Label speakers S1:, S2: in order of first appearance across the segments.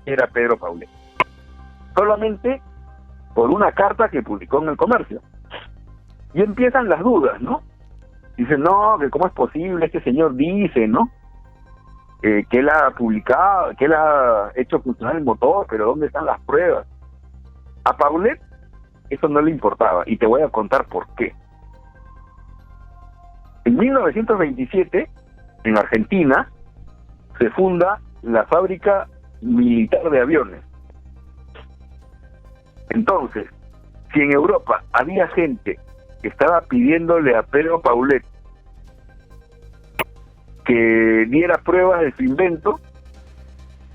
S1: era Pedro Paulet. Solamente por una carta que publicó en El Comercio. Y empiezan las dudas, ¿no? Dicen, no, que cómo es posible, este señor dice, ¿no? Que él ha publicado, que él ha hecho funcionar el motor, pero ¿dónde están las pruebas? A Paulet eso no le importaba, y te voy a contar por qué. En 1927, en Argentina, se funda la fábrica militar de aviones. Entonces, si en Europa había gente que estaba pidiéndole a Pedro Paulet que diera pruebas de su invento,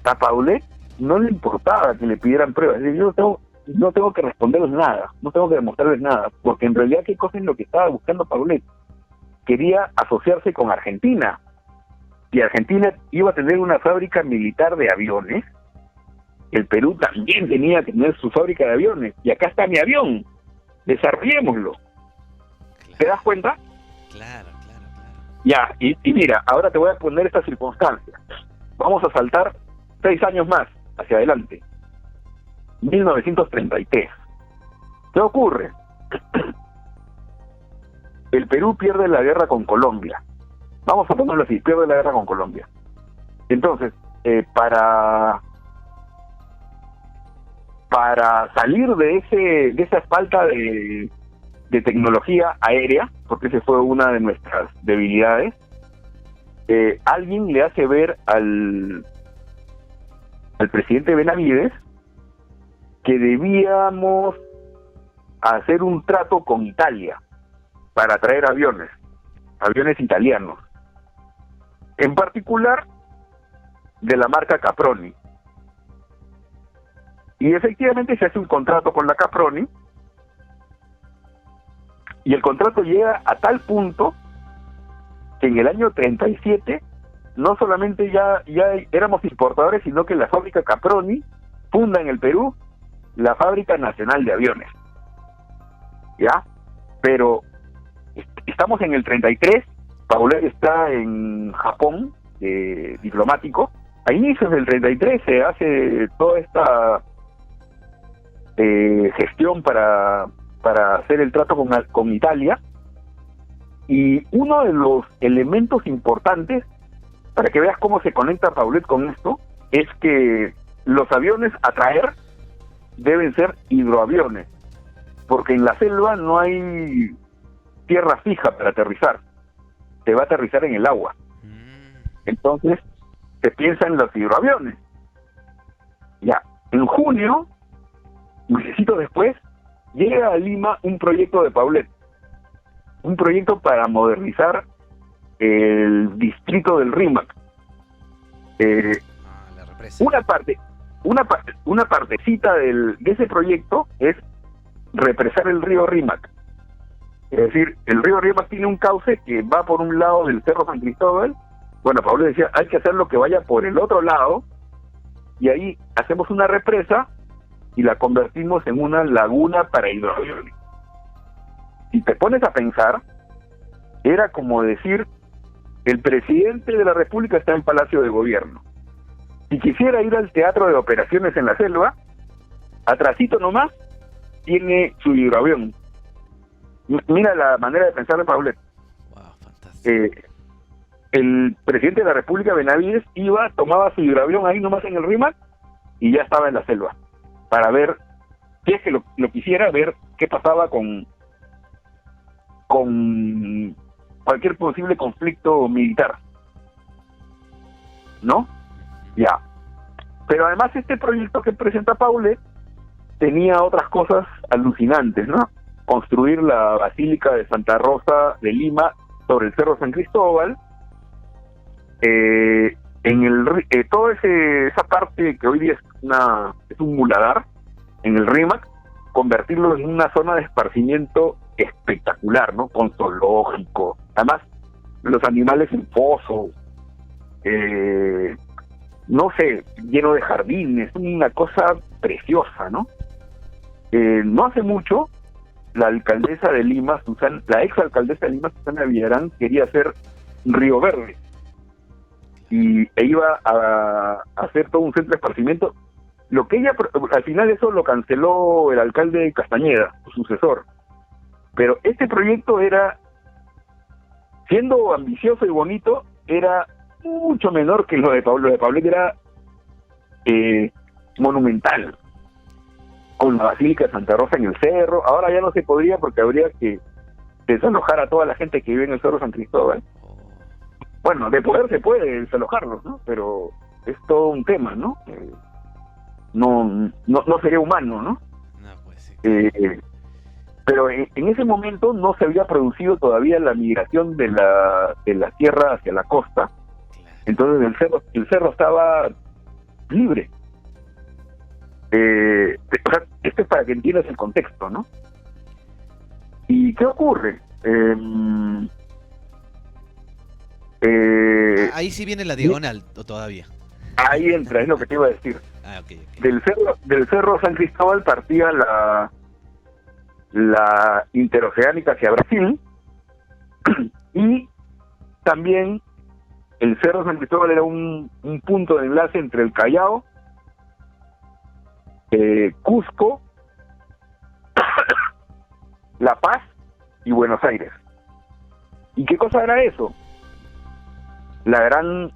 S1: a Paulet no le importaba que le pidieran pruebas. Es decir, yo no tengo que responderles nada, no tengo que demostrarles nada, porque en realidad qué cosa es lo que estaba buscando Paulet. Quería asociarse con Argentina, y Argentina iba a tener una fábrica militar de aviones. El Perú también tenía que tener su fábrica de aviones, y acá está mi avión, desarrollémoslo.
S2: Claro.
S1: ¿Te das cuenta?
S2: Claro.
S1: Ya, y mira, ahora te voy a poner esta circunstancia. Vamos a saltar 6 años más hacia adelante. 1933. ¿Qué ocurre? El Perú pierde la guerra con Colombia. Vamos a ponerlo así, pierde la guerra con Colombia. Entonces, para salir de esa falta de tecnología aérea, porque esa fue una de nuestras debilidades, alguien le hace ver al presidente Benavides que debíamos hacer un trato con Italia para traer aviones italianos, en particular de la marca Caproni. Y efectivamente se hace un contrato con la Caproni, y el contrato llega a tal punto que en el año 37 no solamente ya éramos importadores, sino que la fábrica Caproni funda en el Perú la Fábrica Nacional de Aviones. ¿Ya? Pero estamos en el 33, Paulet está en Japón, diplomático. A inicios del 33 se hace toda esta gestión para hacer el trato con Italia, y uno de los elementos importantes, para que veas cómo se conecta Paulet con esto, es que los aviones a traer deben ser hidroaviones, porque en la selva no hay tierra fija para aterrizar, se va a aterrizar en el agua. Entonces se piensa en los hidroaviones. Ya, en junio, mesecitos después, llega a Lima un proyecto de Paulet, un proyecto para modernizar el distrito del Rímac.
S2: La represa.
S1: Una partecita de ese proyecto es represar el río Rímac. Es decir, el río Rímac tiene un cauce que va por un lado del Cerro San Cristóbal. Bueno, Paulet decía, hay que hacerlo que vaya por el otro lado, y ahí hacemos una represa y la convertimos en una laguna para hidroaviones. Si te pones a pensar, era como decir, el presidente de la República está en Palacio de Gobierno. Si quisiera ir al teatro de operaciones en la selva, atrasito nomás, tiene su hidroavión. Mira la manera de pensar de Paulet.
S2: Wow, fantástico.
S1: El presidente de la República, Benavides, tomaba su hidroavión ahí nomás en el Rímac y ya estaba en la selva, para ver, si es que lo quisiera, ver qué pasaba con cualquier posible conflicto militar, ¿no? Ya. Pero además este proyecto que presenta Paulet tenía otras cosas alucinantes, ¿no? Construir la Basílica de Santa Rosa de Lima sobre el Cerro San Cristóbal, toda esa parte que hoy día es un muladar en el Rímac, convertirlo en una zona de esparcimiento espectacular, ¿no? Con zoológico, además los animales en pozos, no sé, lleno de jardines, una cosa preciosa, ¿no? No hace mucho, la alcaldesa de Lima, la ex alcaldesa de Lima, Susana Villarán, quería hacer Río Verde. e iba a hacer todo un centro de esparcimiento. Lo que ella, al final eso lo canceló el alcalde Castañeda, su sucesor. Pero este proyecto era, siendo ambicioso y bonito, era mucho menor que lo de Pablo. Lo de Pablo era monumental, con la Basílica de Santa Rosa en el cerro. Ahora ya no se podría porque habría que desalojar a toda la gente que vive en el Cerro San Cristóbal. Bueno, de poder se puede desalojarlos, ¿no? Pero es todo un tema, ¿no? No sería humano, ¿no?
S2: No, pues sí.
S1: Pero en ese momento no se había producido todavía la migración de la tierra hacia la costa.
S2: Claro.
S1: Entonces el cerro estaba libre. O sea, esto es para que entiendas el contexto, ¿no? ¿Y qué ocurre?
S2: Ahí sí viene la diagonal, o todavía.
S1: Ahí entra, es lo que te iba a decir.
S2: Ok.
S1: Del cerro San Cristóbal partía la interoceánica hacia Brasil, y también el cerro San Cristóbal era un punto de enlace entre el Callao, Cusco, La Paz y Buenos Aires. ¿Y qué cosa era eso? La gran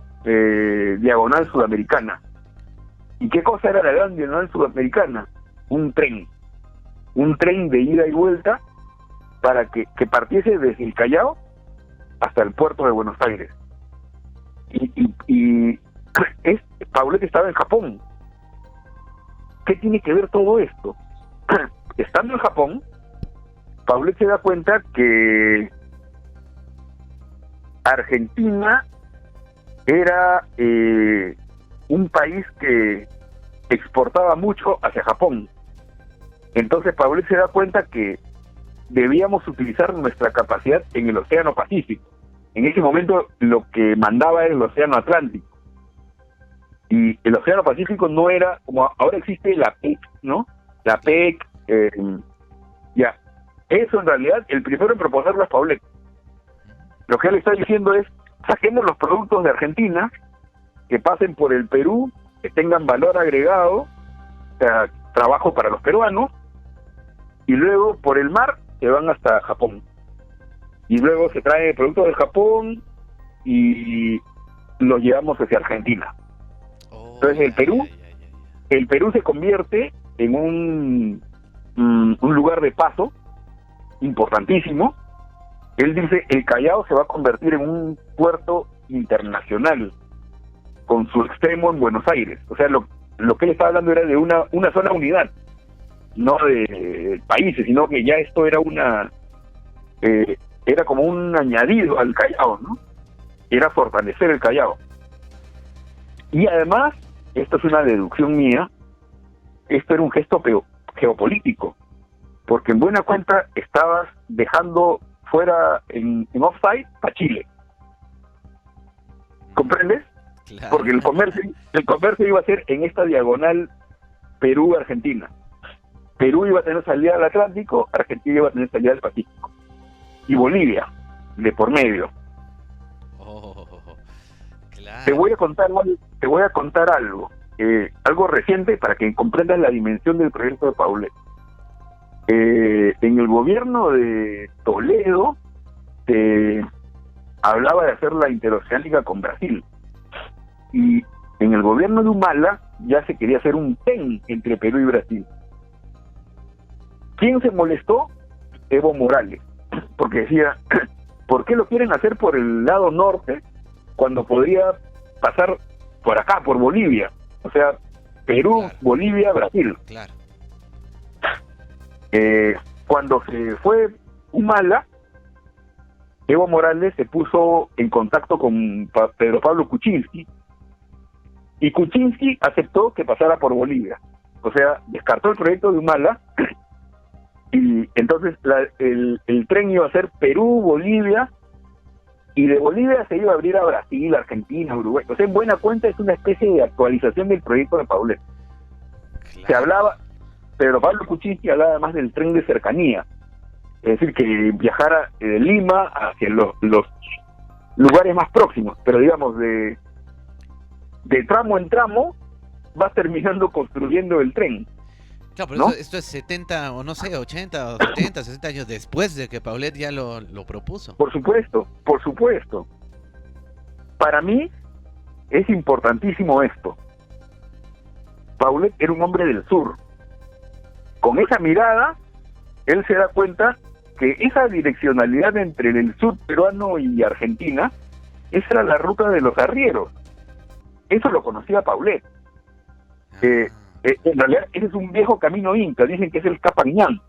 S1: diagonal sudamericana. ¿Y qué cosa era la gran diagonal sudamericana? Un tren de ida y vuelta para que partiese desde el Callao hasta el puerto de Buenos Aires. Y Paulet estaba en Japón. ¿Qué tiene que ver todo esto? Estando en Japón, Paulet se da cuenta que Argentina era un país que exportaba mucho hacia Japón. Entonces Paulet se da cuenta que debíamos utilizar nuestra capacidad en el Océano Pacífico. En ese momento lo que mandaba era el Océano Atlántico. Y el Océano Pacífico no era, como ahora existe la PEC, ¿no? La PEC, ya. Eso en realidad, el primero en proponerlo es Paulet. Lo que él está diciendo es, saquemos los productos de Argentina, que pasen por el Perú, que tengan valor agregado, o sea, trabajo para los peruanos, y luego por el mar se van hasta Japón. Y luego se trae productos de Japón y los llevamos hacia Argentina. Entonces el Perú se convierte en un lugar de paso importantísimo. Él dice, el Callao se va a convertir en un puerto internacional con su extremo en Buenos Aires. O sea, lo que él estaba hablando era de una sola unidad, no de países, sino que ya esto era era como un añadido al Callao, ¿no? Era fortalecer el Callao. Y además, esto es una deducción mía, esto era un gesto geopolítico, porque en buena cuenta estabas dejando fuera en offside a Chile. ¿Comprendes?
S2: Claro.
S1: Porque el comercio iba a ser en esta diagonal Perú-Argentina. Perú iba a tener salida al Atlántico, Argentina iba a tener salida al Pacífico. Y Bolivia, de por medio.
S2: Claro.
S1: Te voy a contar algo, algo reciente para que comprendas la dimensión del proyecto de Paulet. En el gobierno de Toledo se hablaba de hacer la interoceánica con Brasil, y en el gobierno de Humala ya se quería hacer un TEN entre Perú y Brasil. ¿Quién se molestó? Evo Morales, porque decía, ¿por qué lo quieren hacer por el lado norte cuando podría pasar por acá, por Bolivia? O sea, Perú, claro. Bolivia, Brasil.
S2: Claro.
S1: Cuando se fue Humala, Evo Morales se puso en contacto con Pedro Pablo Kuczynski, y Kuczynski aceptó que pasara por Bolivia. O sea, descartó el proyecto de Humala, y entonces el tren iba a ser Perú-Bolivia, y de Bolivia se iba a abrir a Brasil, Argentina, Uruguay. O sea, en buena cuenta es una especie de actualización del proyecto de Paulet. Claro. Se hablaba, Pedro Pablo Kuczynski hablaba además del tren de cercanía, es decir, que viajara de Lima hacia los lugares más próximos, pero digamos de de tramo en tramo vas terminando construyendo el tren.
S2: Claro, pero
S1: ¿no?
S2: esto es 70 o no sé, 80 o 70, 60 años después de que Paulet ya lo propuso.
S1: Por supuesto, por supuesto. Para mí es importantísimo esto. Paulet era un hombre del sur. Con esa mirada, él se da cuenta que esa direccionalidad entre el sur peruano y Argentina, esa era la ruta de los arrieros. Eso lo conocía Paulet. En realidad ese es un viejo camino inca, dicen que es el Capañán.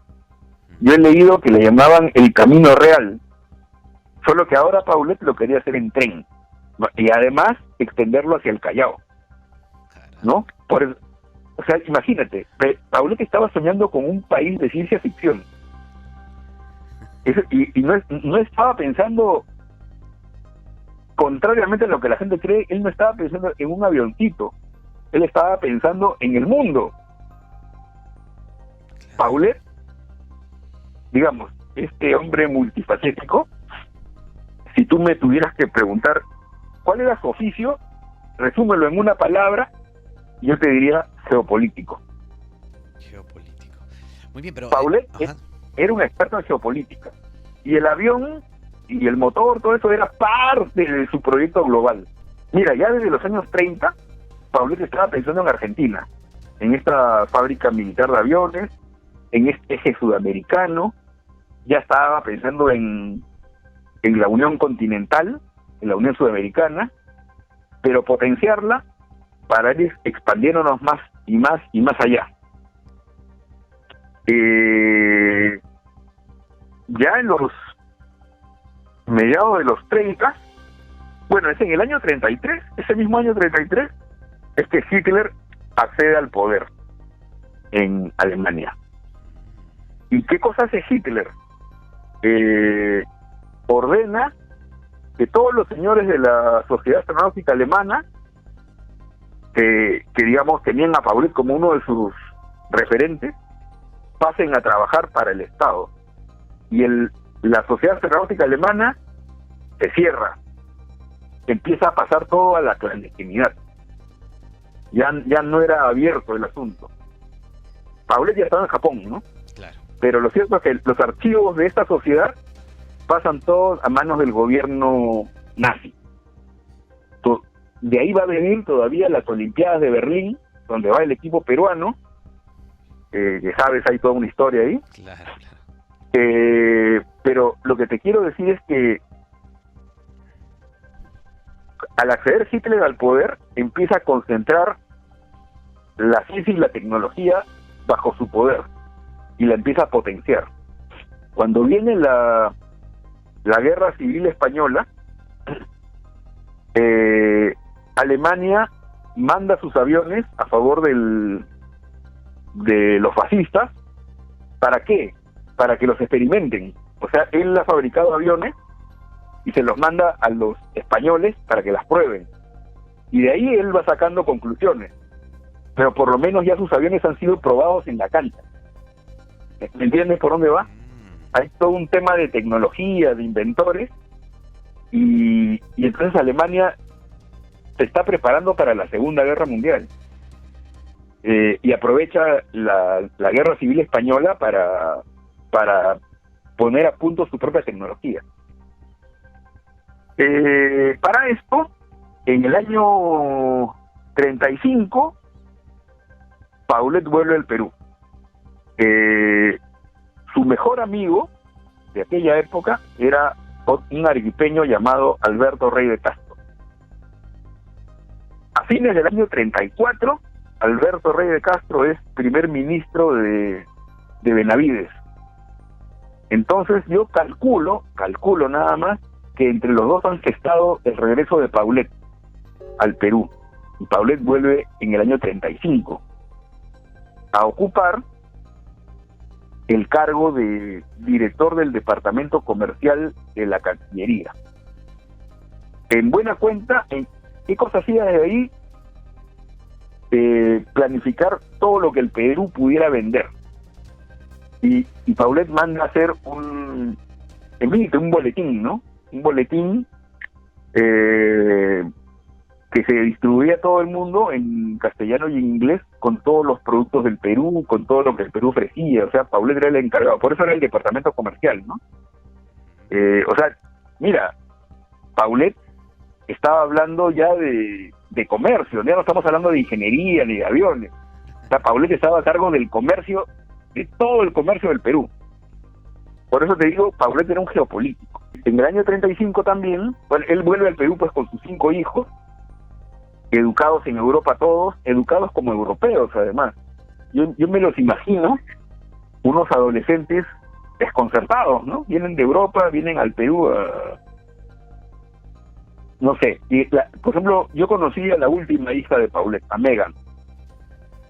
S1: Yo he leído que le llamaban el Camino Real, solo que ahora Paulet lo quería hacer en tren, y además extenderlo hacia el Callao, ¿no? O sea, imagínate, Paulet estaba soñando con un país de ciencia ficción, y no estaba pensando, contrariamente a lo que la gente cree, él no estaba pensando en un avioncito, él estaba pensando en el mundo. Paulet, digamos, este hombre multifacético, si tú me tuvieras que preguntar cuál era su oficio, resúmelo en una palabra, yo te diría geopolítico.
S2: Geopolítico. Muy bien, pero
S1: Paulet era un experto en geopolítica, y el avión y el motor, todo eso era parte de su proyecto global. Mira, ya desde los años 30, Paulet estaba pensando en Argentina, en esta fábrica militar de aviones, en este eje sudamericano, ya estaba pensando en la Unión Continental, en la Unión Sudamericana, pero potenciarla para ir expandiéndonos más y más y más allá. Ya en los mediados de los 30, bueno, es en el año 33, ese mismo año 33, es que Hitler accede al poder en Alemania. ¿Y qué cosa hace Hitler? Ordena que todos los señores de la Sociedad Astronáutica Alemana, que digamos tenían a Paulet como uno de sus referentes, pasen a trabajar para el Estado. Y la Sociedad Astronáutica Alemana se cierra, empieza a pasar todo a la clandestinidad. Ya no era abierto el asunto. Paulet ya estaba en Japón, ¿no?
S2: Claro.
S1: Pero lo cierto es que los archivos de esta sociedad pasan todos a manos del gobierno nazi. De ahí va a venir todavía las Olimpiadas de Berlín, donde va el equipo peruano, que sabes, hay toda una historia ahí.
S2: Claro, claro.
S1: Pero lo que te quiero decir es que al acceder Hitler al poder, empieza a concentrar la ciencia y la tecnología bajo su poder y la empieza a potenciar. Cuando viene la Guerra Civil Española, Alemania manda sus aviones a favor de los fascistas. ¿Para qué? Para que los experimenten. O sea, él ha fabricado aviones y se los manda a los españoles para que las prueben. Y de ahí él va sacando conclusiones. Pero por lo menos ya sus aviones han sido probados en la cancha. ¿Me entiendes por dónde va? Hay todo un tema de tecnología, de inventores, y entonces Alemania se está preparando para la Segunda Guerra Mundial. Y aprovecha la Guerra Civil Española para poner a punto su propia tecnología. Para esto, en el año 35, Paulet vuelve al Perú. Su mejor amigo de aquella época era un arequipeño llamado Alberto Rey de Castro. A fines del año 34, Alberto Rey de Castro es primer ministro de Benavides. Entonces yo calculo nada más, que entre los dos han gestado el regreso de Paulet al Perú. Y Paulet vuelve en el año 35 a ocupar el cargo de director del departamento comercial de la Cancillería. En buena cuenta, ¿qué cosa hacía desde ahí? Planificar todo lo que el Perú pudiera vender. Y Paulet manda a hacer emite un boletín, ¿no? Un boletín que se distribuía a todo el mundo en castellano y en inglés con todos los productos del Perú, con todo lo que el Perú ofrecía. O sea, Paulet era el encargado, por eso era el departamento comercial, ¿no? O sea, mira, Paulet estaba hablando ya de comercio, ya no estamos hablando de ingeniería ni de aviones. O sea, Paulet estaba a cargo del comercio, de todo el comercio del Perú. Por eso te digo, Paulet era un geopolítico. En el año 35 también, bueno, él vuelve al Perú pues con sus 5 hijos, educados en Europa todos, educados como europeos además. Yo me los imagino, unos adolescentes desconcertados, ¿no? Vienen de Europa, vienen al Perú no sé. Por ejemplo, yo conocí a la última hija de Paulet, a Megan.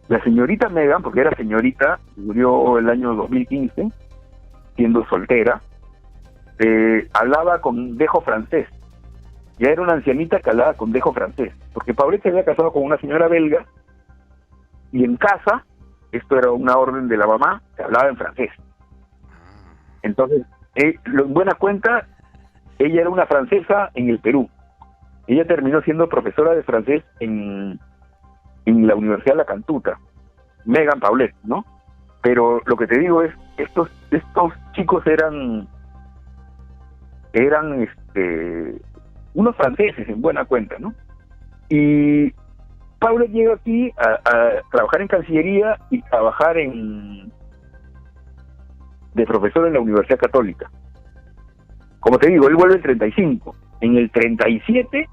S1: La señorita Megan, porque era señorita, murió el año 2015, siendo soltera, hablaba con dejo francés. Ya era una ancianita que hablaba con dejo francés, porque Paulet se había casado con una señora belga, y en casa, esto era una orden de la mamá, se hablaba en francés. Entonces, en buena cuenta, ella era una francesa en el Perú. Ella terminó siendo profesora de francés en la Universidad de La Cantuta, Megan Paulet, ¿no? Pero lo que te digo es, estos chicos eran unos franceses en buena cuenta, ¿no? Y Paulet llega aquí a trabajar en Cancillería y trabajar de profesor en la Universidad Católica. Como te digo, él vuelve el 35. En el 37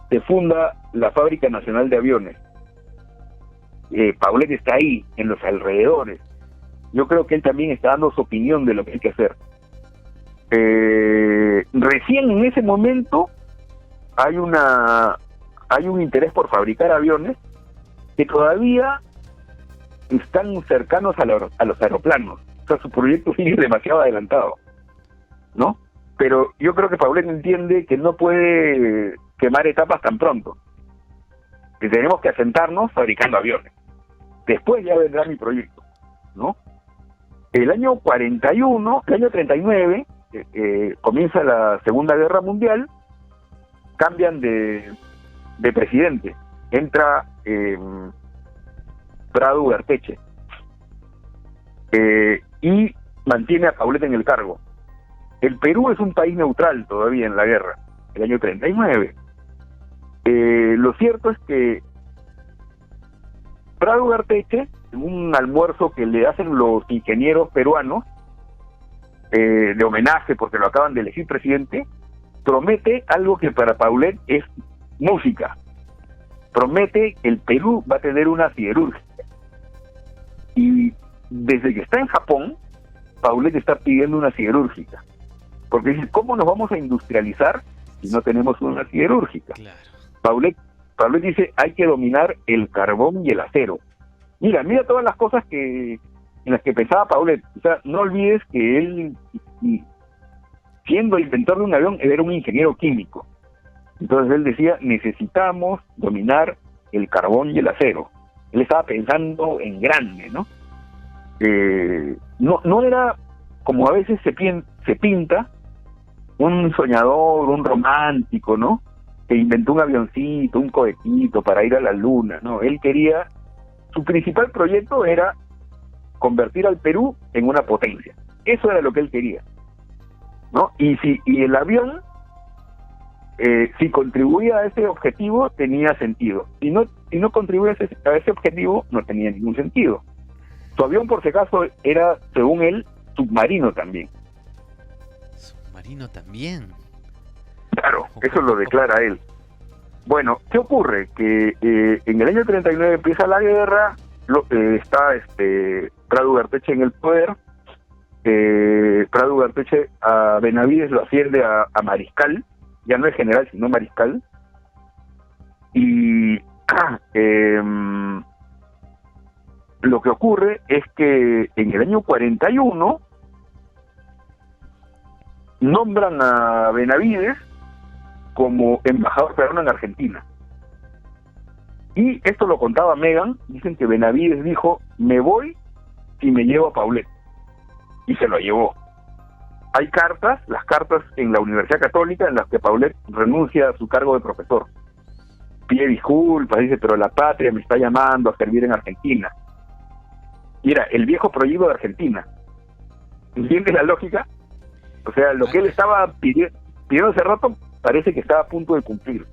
S1: se funda la Fábrica Nacional de Aviones. Paulet está ahí, en los alrededores. Yo creo que él también está dando su opinión de lo que hay que hacer. Recién en ese momento hay un interés por fabricar aviones que todavía están cercanos a los aeroplanos. O sea, su proyecto sigue demasiado adelantado, ¿no? Pero yo creo que Paulet entiende que no puede quemar etapas tan pronto, que tenemos que asentarnos fabricando aviones. Después ya vendrá mi proyecto, ¿no? El año 41, el año 39, comienza la Segunda Guerra Mundial, cambian de presidente, entra Prado Ugarteche, y mantiene a Paulet en el cargo. El Perú es un país neutral todavía en la guerra, el año 39. Lo cierto es que Prado Ugarteche, en un almuerzo que le hacen los ingenieros peruanos, de homenaje porque lo acaban de elegir presidente, promete algo que para Paulet es música. Promete que el Perú va a tener una siderúrgica. Y desde que está en Japón, Paulet está pidiendo una siderúrgica. Porque dice, ¿cómo nos vamos a industrializar si no tenemos una siderúrgica? Claro. Paulet dice, hay que dominar el carbón y el acero. Mira todas las cosas en las que pensaba Paulet. O sea, no olvides que él, siendo inventor de un avión, él era un ingeniero químico. Entonces él decía, necesitamos dominar el carbón y el acero. Él estaba pensando en grande, ¿no? No era, como a veces se pinta, un soñador, un romántico, ¿no? Que inventó un avioncito, un cohetito para ir a la luna, ¿no? Él quería, su principal proyecto era convertir al Perú en una potencia. Eso era lo que él quería, ¿no? Y el avión, si contribuía a ese objetivo, tenía sentido. Si no contribuía a ese objetivo, no tenía ningún sentido. Su avión, por si acaso, era, según él, submarino también.
S2: ¿Submarino también?
S1: Claro, eso lo declara él. Bueno, ¿qué ocurre? Que en el año 39 empieza la guerra, está Prado Ugarteche en el poder. Prado Ugarteche a Benavides lo asciende a mariscal, ya no es general, sino mariscal. Y lo que ocurre es que en el año 41 nombran a Benavides como embajador peruano en Argentina. Y esto lo contaba Megan, dicen que Benavides dijo, me voy si me llevo a Paulet. Y se lo llevó. Hay las cartas en la Universidad Católica en las que Paulet renuncia a su cargo de profesor. pide disculpas, dice, pero la patria me está llamando a servir en Argentina. Y era el viejo prohíbo de Argentina. ¿Entiendes la lógica? O sea, lo que él estaba pidiendo hace rato parece que estaba a punto de cumplir.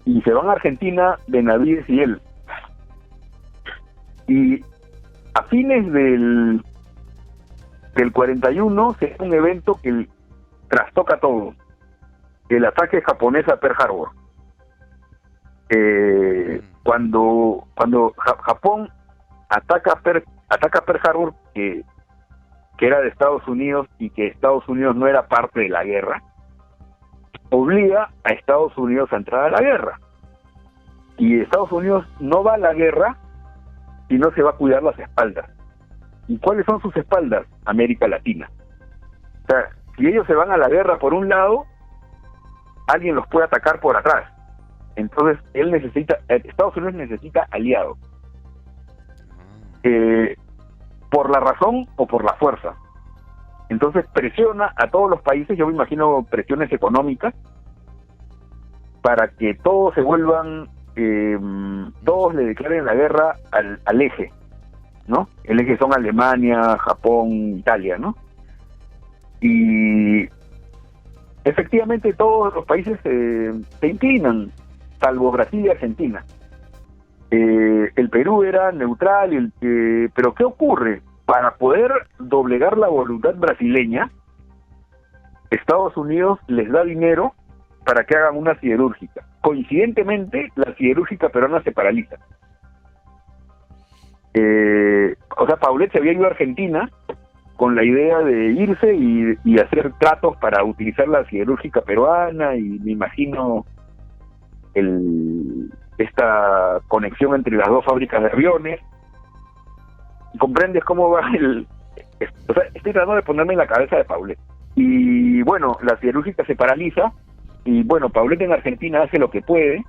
S1: Y se van a Argentina Benavides y él. Y a fines del 41 se hace un evento que trastoca todo. El ataque japonés a Pearl Harbor. Cuando Japón ataca Pearl Harbor, que era de Estados Unidos y que Estados Unidos no era parte de la guerra, obliga a Estados Unidos a entrar a la guerra. Y Estados Unidos no va a la guerra y no se va a cuidar las espaldas. ¿Y cuáles son sus espaldas? América Latina. O sea, si ellos se van a la guerra por un lado, alguien los puede atacar por atrás. Entonces Estados Unidos necesita aliados. Por la razón o por la fuerza. Entonces presiona a todos los países, yo me imagino presiones económicas, para que todos se vuelvan, todos le declaren la guerra al eje, ¿no? El eje son Alemania, Japón, Italia, ¿no? Y efectivamente todos los países se inclinan, salvo Brasil y Argentina. El Perú era neutral, pero ¿qué ocurre? Para poder doblegar la voluntad brasileña, Estados Unidos les da dinero para que hagan una siderúrgica. Coincidentemente, la siderúrgica peruana se paraliza. O sea, Paulet se había ido a Argentina con la idea de irse y hacer tratos para utilizar la siderúrgica peruana, y me imagino esta conexión entre las dos fábricas de aviones. ¿Comprendes cómo va o sea, estoy tratando de ponerme en la cabeza de Paulet. Y bueno, la siderúrgica se paraliza, y bueno, Paulet en Argentina hace lo que puede.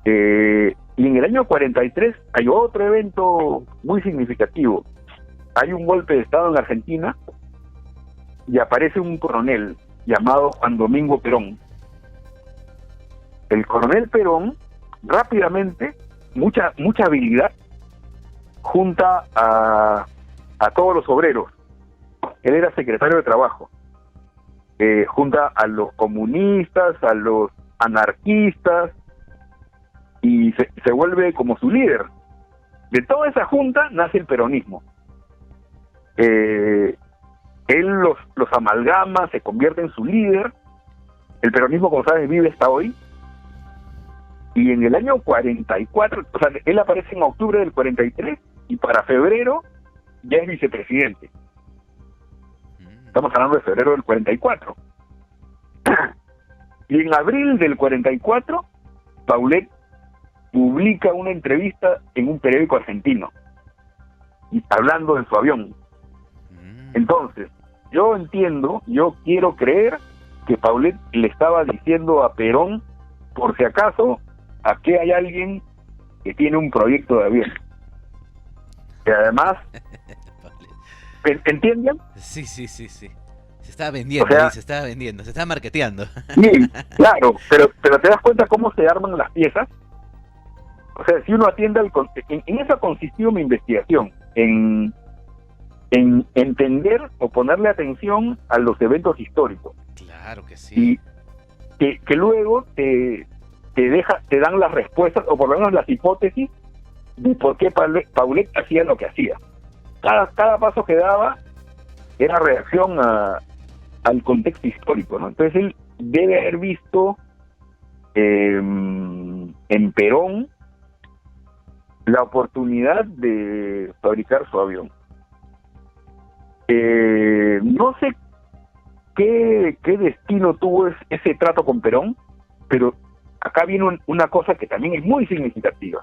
S1: Y en el año 43 hay otro evento muy significativo. Hay un golpe de Estado en Argentina y aparece un coronel llamado Juan Domingo Perón. El coronel Perón rápidamente, mucha habilidad, junta a todos los obreros. Él era secretario de Trabajo. Junta a los comunistas, a los anarquistas, y se vuelve como su líder. De toda esa junta nace el peronismo. Él los amalgama, se convierte en su líder. El peronismo, como sabes, vive hasta hoy. Y en el año 44, o sea, él aparece en octubre del 43, y para febrero ya es vicepresidente. Estamos hablando de febrero del 44. Y en abril del 44, Paulet publica una entrevista en un periódico argentino, y hablando de su avión. Entonces, yo quiero creer que Paulet le estaba diciendo a Perón, por si acaso, aquí hay alguien que tiene un proyecto de avión. Que además, ¿entienden?
S2: Sí. Se está vendiendo,
S1: o sea,
S2: se está marketeando.
S1: Sí, claro, pero te das cuenta cómo se arman las piezas. O sea, si uno atiende en eso consistió mi investigación, en entender o ponerle atención a los eventos históricos.
S2: Claro que sí.
S1: Y que luego te dan las respuestas, o por lo menos las hipótesis de por qué Paulet hacía lo que hacía. Cada paso que daba era reacción al contexto histórico, ¿no? Entonces él debe haber visto en Perón la oportunidad de fabricar su avión. No sé qué destino tuvo ese trato con Perón, pero acá viene una cosa que también es muy significativa.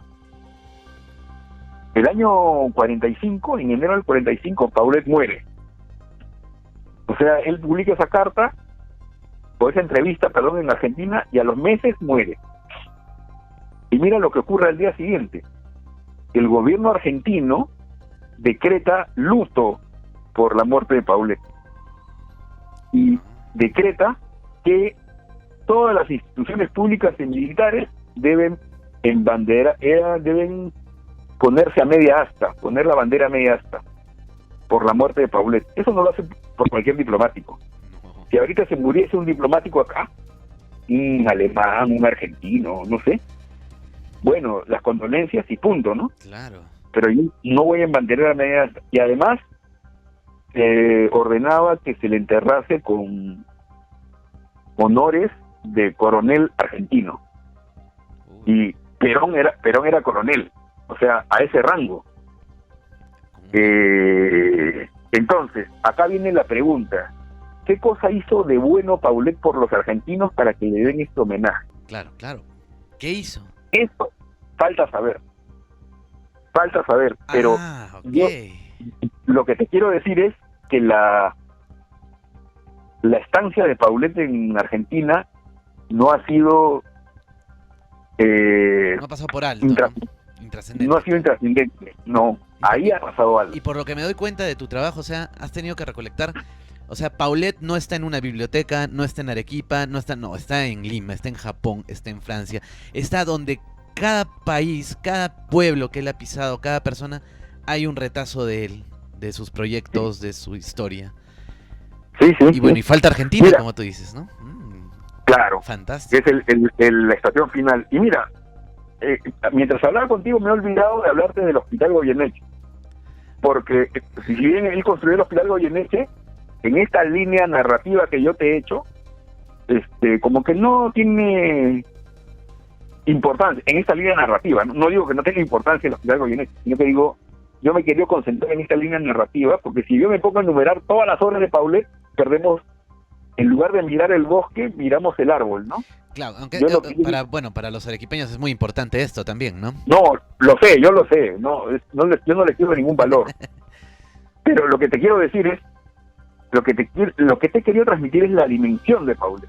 S1: El año 45, en enero del 45, Paulet muere. O sea, él publica esa carta, o esa entrevista, perdón, en Argentina, y a los meses muere. Y mira lo que ocurre al día siguiente. El gobierno argentino decreta luto por la muerte de Paulet. Y decreta que todas las instituciones públicas y militares deben deben ponerse a media asta, poner la bandera a media asta por la muerte de Paulet. Eso no lo hace por cualquier diplomático.
S2: No.
S1: Si ahorita se muriese un diplomático acá, un alemán, un argentino, no sé, bueno, las condolencias y punto, ¿no?
S2: Claro.
S1: Pero yo no voy a embanderar a media asta. Y además ordenaba que se le enterrase con honores de coronel argentino.
S2: Uy,
S1: Y Perón era coronel, o sea, a ese rango. Entonces, acá viene la pregunta: ¿qué cosa hizo de bueno Paulet por los argentinos para que le den este homenaje?
S2: claro. ¿Qué hizo?
S1: Eso falta saber, pero
S2: Ok.
S1: yo lo que te quiero decir es que la estancia de Paulet en Argentina no ha sido
S2: No ha pasado por alto, ¿no? Intrascendente.
S1: no ha sido intrascendente, no, ahí ha pasado algo.
S2: Y por lo que me doy cuenta de tu trabajo, o sea, has tenido que recolectar, o sea, Paulet no está en una biblioteca, no está en Arequipa, está en Lima, está en Japón, está en Francia, está donde cada país, cada pueblo que él ha pisado, cada persona, hay un retazo de él, de sus proyectos, de su historia.
S1: Sí,
S2: Y bueno, y falta Argentina,
S1: Mira,
S2: como tú dices, ¿no?
S1: claro,
S2: Fantástico.
S1: que es la estación final. Y mira, mientras hablaba contigo me he olvidado de hablarte del Hospital Goyeneche, porque si bien él construyó el Hospital Goyeneche, en esta línea narrativa que yo te he hecho, como que no tiene importancia en esta línea narrativa. No digo que no tenga importancia el Hospital Goyeneche, sino que digo, yo me quería concentrar en esta línea narrativa, porque si yo me pongo a enumerar todas las obras de Paulet, perdemos, en lugar de mirar el bosque, miramos el árbol, ¿no?
S2: Claro, aunque para los arequipeños es muy importante esto también, ¿no?
S1: No, yo lo sé, yo no le quiero ningún valor. Pero lo que te quiero decir es, lo que te he querido transmitir es la dimensión de Paulet,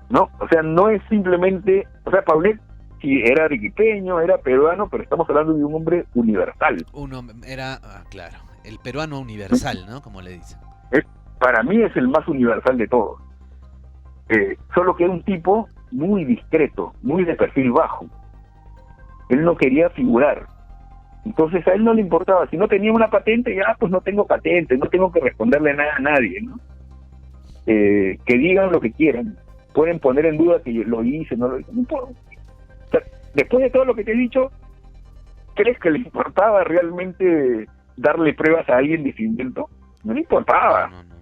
S1: ¿no? O sea, no es simplemente, o sea, Paulet sí era arequipeño, era peruano, pero estamos hablando de un hombre universal.
S2: Claro, el peruano universal, ¿no? Como le dicen.
S1: Para mí es el más universal de todos. Solo que era un tipo muy discreto, muy de perfil bajo. Él no quería figurar. Entonces a él no le importaba. Si no tenía una patente, ya pues no tengo patente, no tengo que responderle nada a nadie, ¿no? Que digan lo que quieran. Pueden poner en duda que lo hice, no lo hice. No puedo. O sea, después de todo lo que te he dicho, ¿crees que le importaba realmente darle pruebas a alguien de su invento? No le importaba.
S2: No.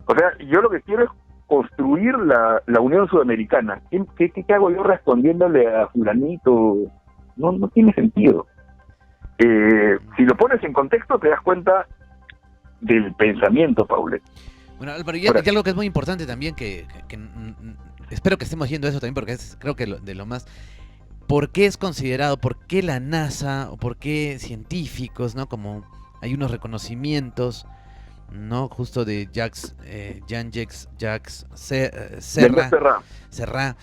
S1: O sea, yo lo que quiero es construir la Unión Sudamericana. ¿Qué hago yo respondiéndole a fulanito? No tiene sentido. Si lo pones en contexto te das cuenta del pensamiento, Paulet.
S2: Bueno, Álvaro, y algo que es muy importante también, que espero que estemos yendo a eso también, porque es creo que de lo más... ¿Por qué es considerado, por qué la NASA, o por qué científicos, ¿no? Como hay unos reconocimientos, ¿no? Justo de Jean-Jacques Serra,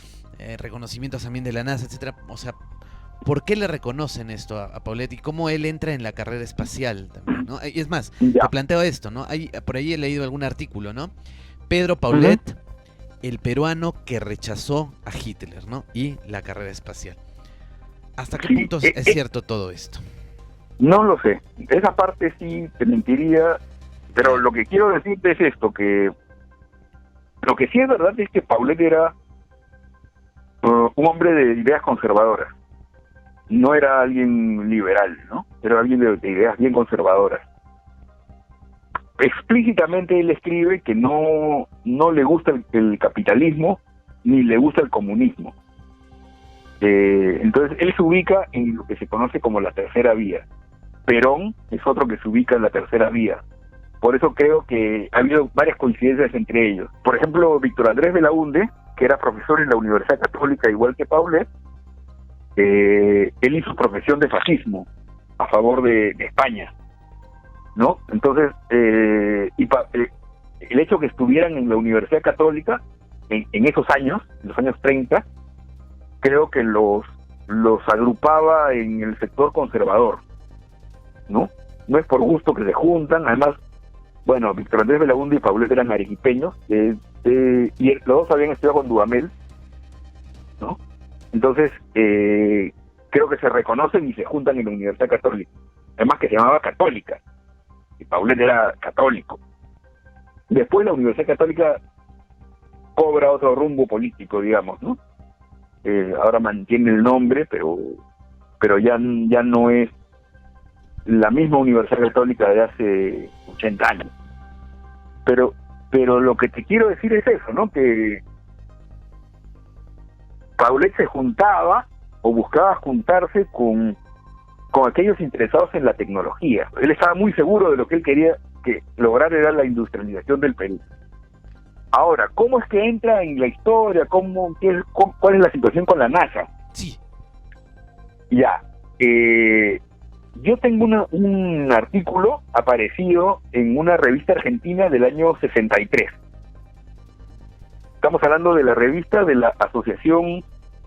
S2: reconocimientos también de la NASA, etcétera. O sea, ¿por qué le reconocen esto a Paulet y cómo él entra en la carrera espacial también, ¿no? Y es más, te planteo esto, ¿no? Por ahí he leído algún artículo, ¿no? Pedro Paulet, el peruano que rechazó a Hitler, ¿no? Y la carrera espacial. ¿Hasta qué punto es cierto todo esto?
S1: No lo sé. Esa parte sí te mentiría, pero lo que quiero decirte es esto, que lo que sí es verdad es que Paulet era un hombre de ideas conservadoras. No era alguien liberal, ¿no? Era alguien de ideas bien conservadoras. Explícitamente él escribe que no le gusta el capitalismo ni le gusta el comunismo. Entonces él se ubica en lo que se conoce como la tercera vía. Perón es otro que se ubica en la tercera vía. Por eso creo que ha habido varias coincidencias entre ellos. Por ejemplo, Víctor Andrés Belaúnde, que era profesor en la Universidad Católica igual que Paulet, él hizo profesión de fascismo a favor de España, ¿no? Entonces, el hecho que estuvieran en la Universidad Católica en esos años, en los años 30, creo que los agrupaba en el sector conservador, ¿no? No es por gusto que se juntan. Además, bueno, Víctor Andrés Belaúnde y Paulet eran arequipeños, y los dos habían estudiado con Dudamel, ¿no? Entonces, creo que se reconocen y se juntan en la Universidad Católica. Además que se llamaba Católica, y Paulet era católico. Después la Universidad Católica cobra otro rumbo político, digamos, ¿no? Ahora mantiene el nombre, pero ya no es la misma Universidad Católica de hace 80 años. Pero lo que te quiero decir es eso, ¿no? Que Paulet se juntaba o buscaba juntarse con aquellos interesados en la tecnología. Él estaba muy seguro de lo que él quería que lograr era la industrialización del Perú. Ahora, ¿cómo es que entra en la historia? ¿Cuál es la situación con la NASA?
S2: Sí.
S1: Ya. Yo tengo un artículo aparecido en una revista argentina del año 63. Estamos hablando de la revista de la Asociación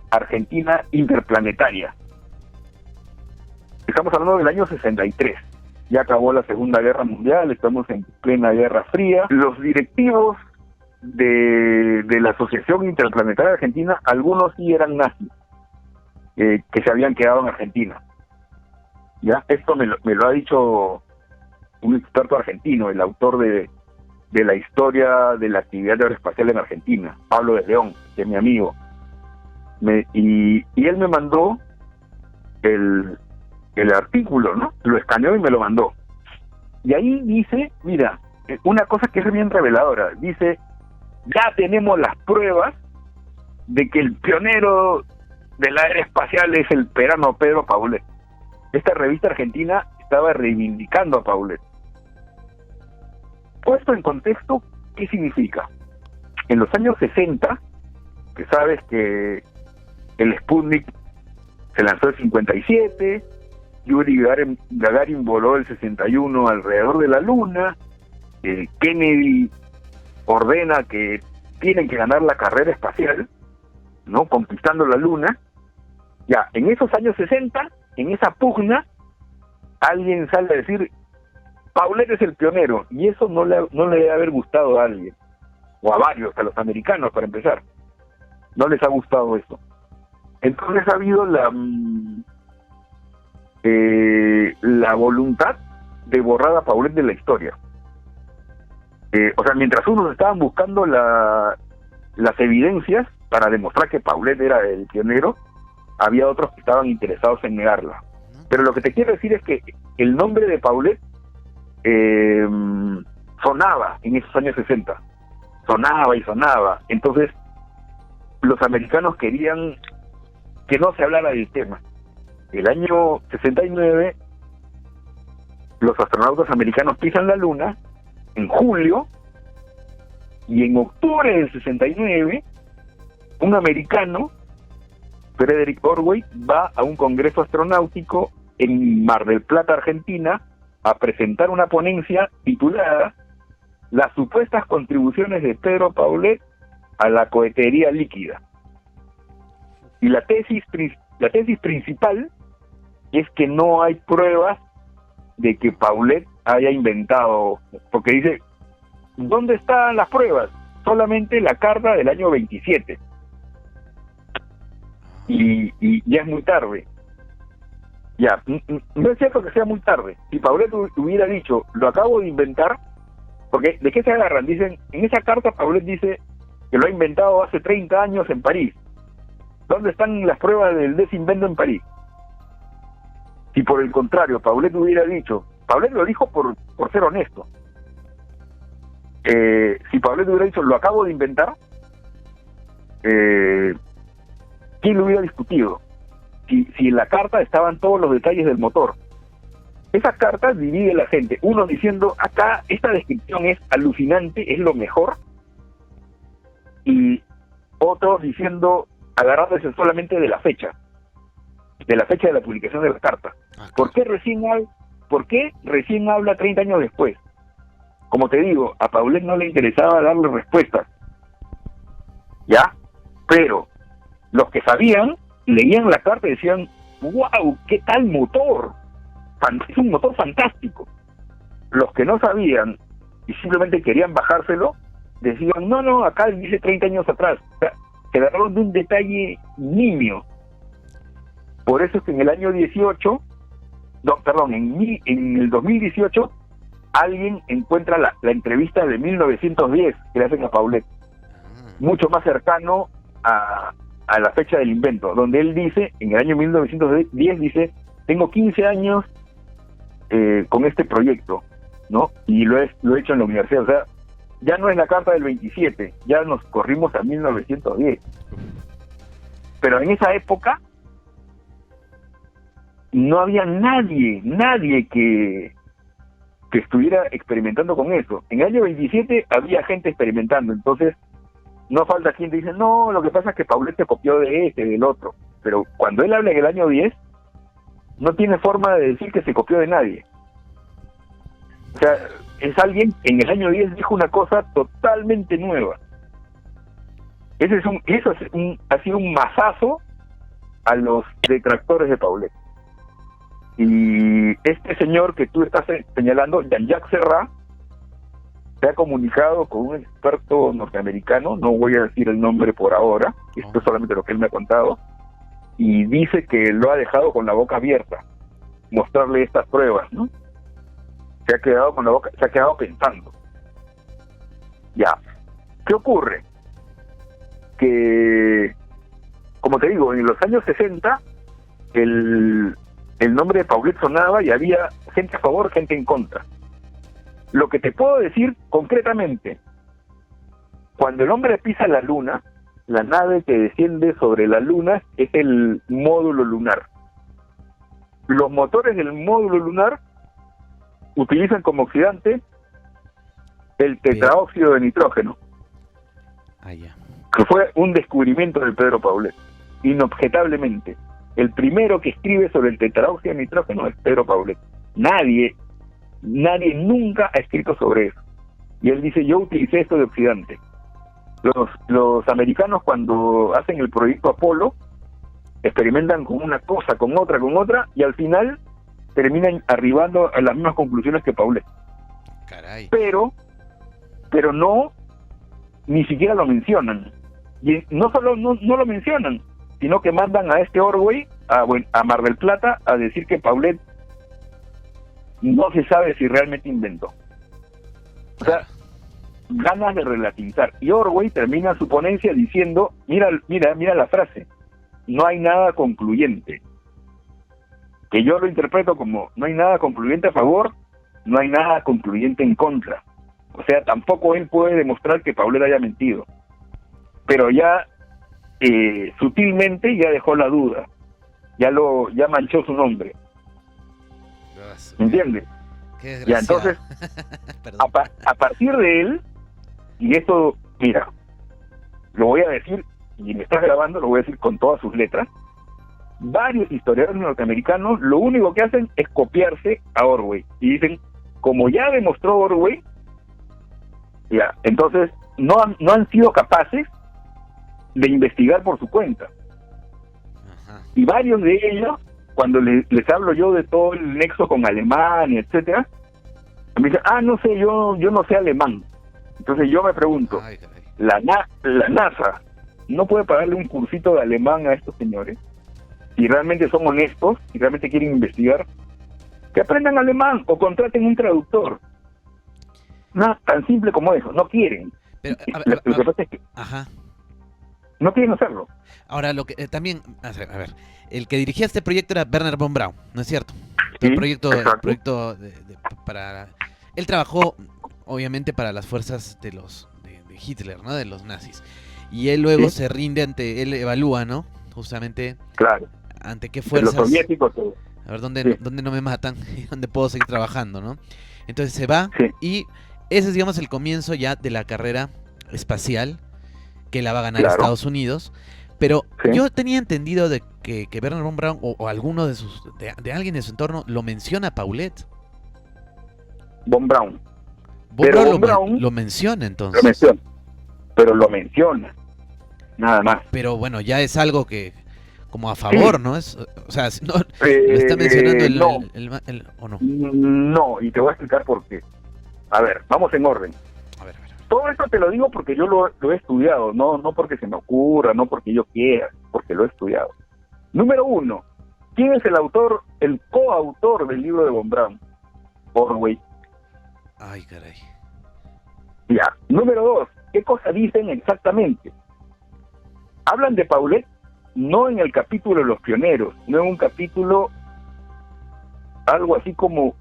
S1: Argentina Interplanetaria. Estamos hablando del año 63. Ya acabó la Segunda Guerra Mundial, estamos en plena Guerra Fría. Los directivos de la Asociación Interplanetaria Argentina, algunos sí eran nazis, que se habían quedado en Argentina. ¿Ya? Esto me lo ha dicho un experto argentino, el autor de la historia de la actividad aeroespacial en Argentina, Pablo de León, que es mi amigo. Y él me mandó el artículo, ¿no? Lo escaneó y me lo mandó. Y ahí dice, mira, una cosa que es bien reveladora, dice, ya tenemos las pruebas de que el pionero de la aeroespacial es el perano Pedro Paulet. Esta revista argentina estaba reivindicando a Paulet. Puesto en contexto, ¿qué significa? En los años 60, que sabes que el Sputnik se lanzó en 57, Yuri Gagarin voló el 61 alrededor de la Luna, Kennedy ordena que tienen que ganar la carrera espacial, ¿no? Conquistando la Luna. Ya, en esos años 60, en esa pugna, alguien sale a decir, Paulet es el pionero, y eso no le debe haber gustado a alguien, o a varios, a los americanos para empezar. No les ha gustado eso. Entonces ha habido la voluntad de borrar a Paulet de la historia. O sea, mientras unos estaban buscando las evidencias para demostrar que Paulet era el pionero, había otros que estaban interesados en negarla. Pero lo que te quiero decir es que el nombre de Paulet sonaba en esos años 60. Sonaba y sonaba. Entonces, los americanos querían que no se hablara del tema. El año 69, los astronautas americanos pisan la Luna, en julio, y en octubre del 69, un americano, Frederick Orwell, va a un congreso astronáutico en Mar del Plata, Argentina, a presentar una ponencia titulada Las supuestas contribuciones de Pedro Paulet a la cohetería líquida. Y la tesis principal es que no hay pruebas de que Paulet haya inventado, porque dice, ¿dónde están las pruebas? Solamente la carta del año 27. Y ya es muy tarde. Ya, no es cierto que sea muy tarde. Si Paulet hubiera dicho, lo acabo de inventar, porque ¿de qué se agarran? Dicen, en esa carta Paulet dice que lo ha inventado hace 30 años en París. ¿Dónde están las pruebas del desinvento en París? Si por el contrario Paulet hubiera dicho, Paulet lo dijo por ser honesto, si Paulet hubiera dicho, lo acabo de inventar, ¿quién lo hubiera discutido? Si en la carta estaban todos los detalles del motor. Esa carta divide a la gente, uno diciendo, acá esta descripción es alucinante, es lo mejor, y otros diciendo, agarrándose solamente de la fecha de la publicación de la carta. ¿Por qué recién habla 30 años después? Como te digo, a Paulet no le interesaba darle respuestas, ¿ya? Pero los que sabían, leían la carta y decían, ¡wow! ¿Qué tal motor? Es un motor fantástico. Los que no sabían y simplemente querían bajárselo, decían, no, acá dice 30 años atrás. O sea, se agarraron de un detalle nimio. Por eso es que en el año 18, en el 2018, alguien encuentra la entrevista de 1910 que le hacen a Paulet, mucho más cercano a la fecha del invento, donde él dice, en el año 1910, dice, tengo 15 años con este proyecto, ¿no? Y lo he hecho en la universidad. O sea, ya no es la carta del 27, ya nos corrimos a 1910. Pero en esa época no había nadie que estuviera experimentando con eso. En el año 27 había gente experimentando, entonces no falta quien te dice, no, lo que pasa es que Paulet se copió de del otro. Pero cuando él habla en el año 10, no tiene forma de decir que se copió de nadie. O sea, es alguien que en el año 10 dijo una cosa totalmente nueva. Eso ha sido un mazazo a los detractores de Paulet. Y este señor que tú estás señalando, Jean-Jacques Serra, se ha comunicado con un experto norteamericano, no voy a decir el nombre por ahora, esto es solamente lo que él me ha contado, y dice que lo ha dejado con la boca abierta, mostrarle estas pruebas, ¿no? Se ha quedado pensando. Ya, ¿qué ocurre? Que, como te digo, en los años 60, el nombre de Paulet sonaba y había gente a favor, gente en contra. Lo que te puedo decir concretamente, cuando el hombre pisa la luna, la nave que desciende sobre la luna es el módulo lunar. Los motores del módulo lunar utilizan como oxidante el tetraóxido de nitrógeno, que fue un descubrimiento de Pedro Paulet, inobjetablemente. El primero que escribe sobre el tetraóxido de nitrógeno es Pedro Paulet. Nadie nunca ha escrito sobre eso. Y él dice, yo utilicé esto de oxidante. Los americanos, cuando hacen el proyecto Apolo, experimentan con una cosa, con otra, y al final terminan arribando a las mismas conclusiones que Paulet.
S2: Caray.
S1: Pero no, ni siquiera lo mencionan. Y no solo no lo mencionan, sino que mandan a este Ordway a Mar del Plata a decir que Paulet no se sabe si realmente inventó. O sea, ganas de relativizar. Y Ordway termina su ponencia diciendo, mira la frase, no hay nada concluyente. Que yo lo interpreto como, no hay nada concluyente a favor, no hay nada concluyente en contra. O sea, tampoco él puede demostrar que Paulet haya mentido. Pero ya sutilmente ya dejó la duda, ya manchó su nombre. ¿Entiendes? Ya, entonces a partir de él, y esto, mira, lo voy a decir, y me estás grabando, lo voy a decir con todas sus letras, varios historiadores norteamericanos lo único que hacen es copiarse a Ordway, y dicen, como ya demostró Ordway, ya, entonces no han sido capaces de investigar por su cuenta. Ajá. Y varios de ellos, cuando les hablo yo de todo el nexo con Alemania, etcétera, me dicen, no sé, yo no sé alemán. Entonces yo me pregunto, la NASA no puede pagarle un cursito de alemán a estos señores, si realmente son honestos, si realmente quieren investigar, que aprendan alemán o contraten un traductor. Nada tan simple como eso, no quieren.
S2: Pero,
S1: lo que pasa es que no quieren hacerlo.
S2: Ahora, lo que también, a ver, el que dirigía este proyecto era Wernher von Braun, ¿no es cierto?
S1: Sí,
S2: el proyecto
S1: para...
S2: Él trabajó, obviamente, para las fuerzas de Hitler, ¿no? De los nazis. Y él luego se rinde él evalúa, ¿no? Justamente,
S1: claro,
S2: ante qué fuerzas.
S1: Los soviéticos, todo.
S2: A ver, ¿dónde no me matan? Y dónde puedo seguir trabajando, ¿no? Entonces se va y ese es, digamos, el comienzo ya de la carrera espacial que la va a ganar Estados Unidos. Pero yo tenía entendido de que Wernher von Braun o alguno de alguien de su entorno lo menciona a Paulet.
S1: Von Braun.
S2: Von Braun lo menciona entonces.
S1: Lo menciona. Nada más.
S2: Pero bueno, ya es algo que como a favor, ¿no? Es, o sea, no, lo está mencionando ¿o no?
S1: No, y te voy a explicar por qué. A ver, vamos en orden.
S2: A ver.
S1: todo esto te lo digo porque yo lo he estudiado, no porque se me ocurra, no porque yo quiera, porque lo he estudiado. Número 1, ¿quién es el coautor del libro de Von Braun? Orwell.
S2: Ay, caray.
S1: Ya. Número 2, ¿qué cosa dicen exactamente? Hablan de Paulet no en el capítulo de los pioneros, no en un capítulo algo así como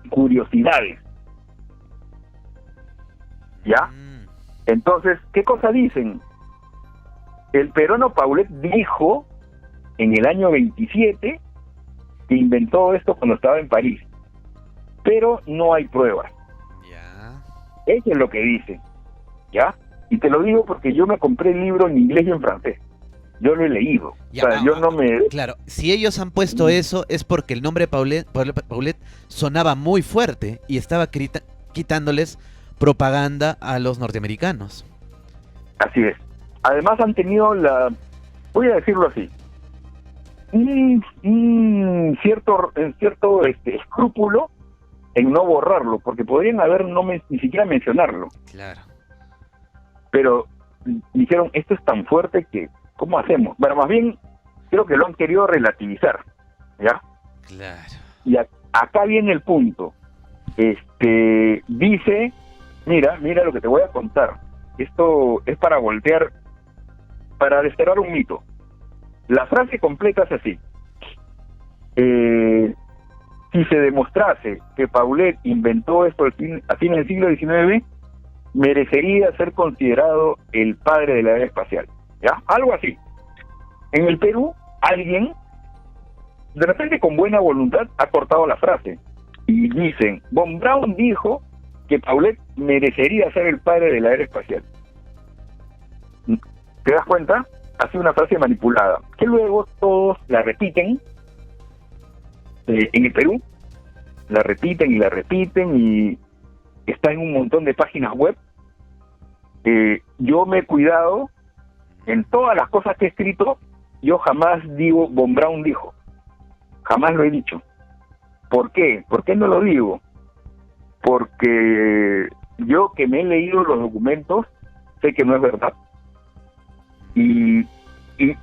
S1: curiosidades. ¿Ya? Entonces, ¿qué cosa dicen? El peruano Paulet dijo en el año 27 que inventó esto cuando estaba en París, pero no hay pruebas.
S2: Ya.
S1: Eso es lo que dicen, ¿ya? Y te lo digo porque yo me compré el libro en inglés y en francés. Yo lo he leído.
S2: Ya,
S1: o sea, yo no me...
S2: Claro, si ellos han puesto eso es porque el nombre Paulet sonaba muy fuerte y estaba quitándoles propaganda a los norteamericanos.
S1: Así es. Además han tenido voy a decirlo así, cierto escrúpulo en no borrarlo, porque podrían haber ni siquiera mencionarlo.
S2: Claro.
S1: Pero dijeron, esto es tan fuerte que, ¿cómo hacemos? Bueno, más bien, creo que lo han querido relativizar, ¿ya?
S2: Claro.
S1: Y acá viene el punto. Dice, mira lo que te voy a contar. Esto es para voltear, para desterrar un mito. La frase completa es así. Si se demostrase que Paulet inventó esto a fines del siglo XIX, merecería ser considerado el padre de la era espacial. ¿Ya? Algo así. En el Perú, alguien, de repente con buena voluntad, ha cortado la frase. Y dicen, Von Braun dijo que Paulet merecería ser el padre de la era espacial. ¿Te das cuenta? Ha sido una frase manipulada, que luego todos la repiten en el Perú, la repiten y está en un montón de páginas web. Yo me he cuidado, en todas las cosas que he escrito, yo jamás digo Von Braun dijo, jamás lo he dicho. ¿Por qué? ¿Por qué no lo digo? Porque yo que me he leído los documentos, sé que no es verdad.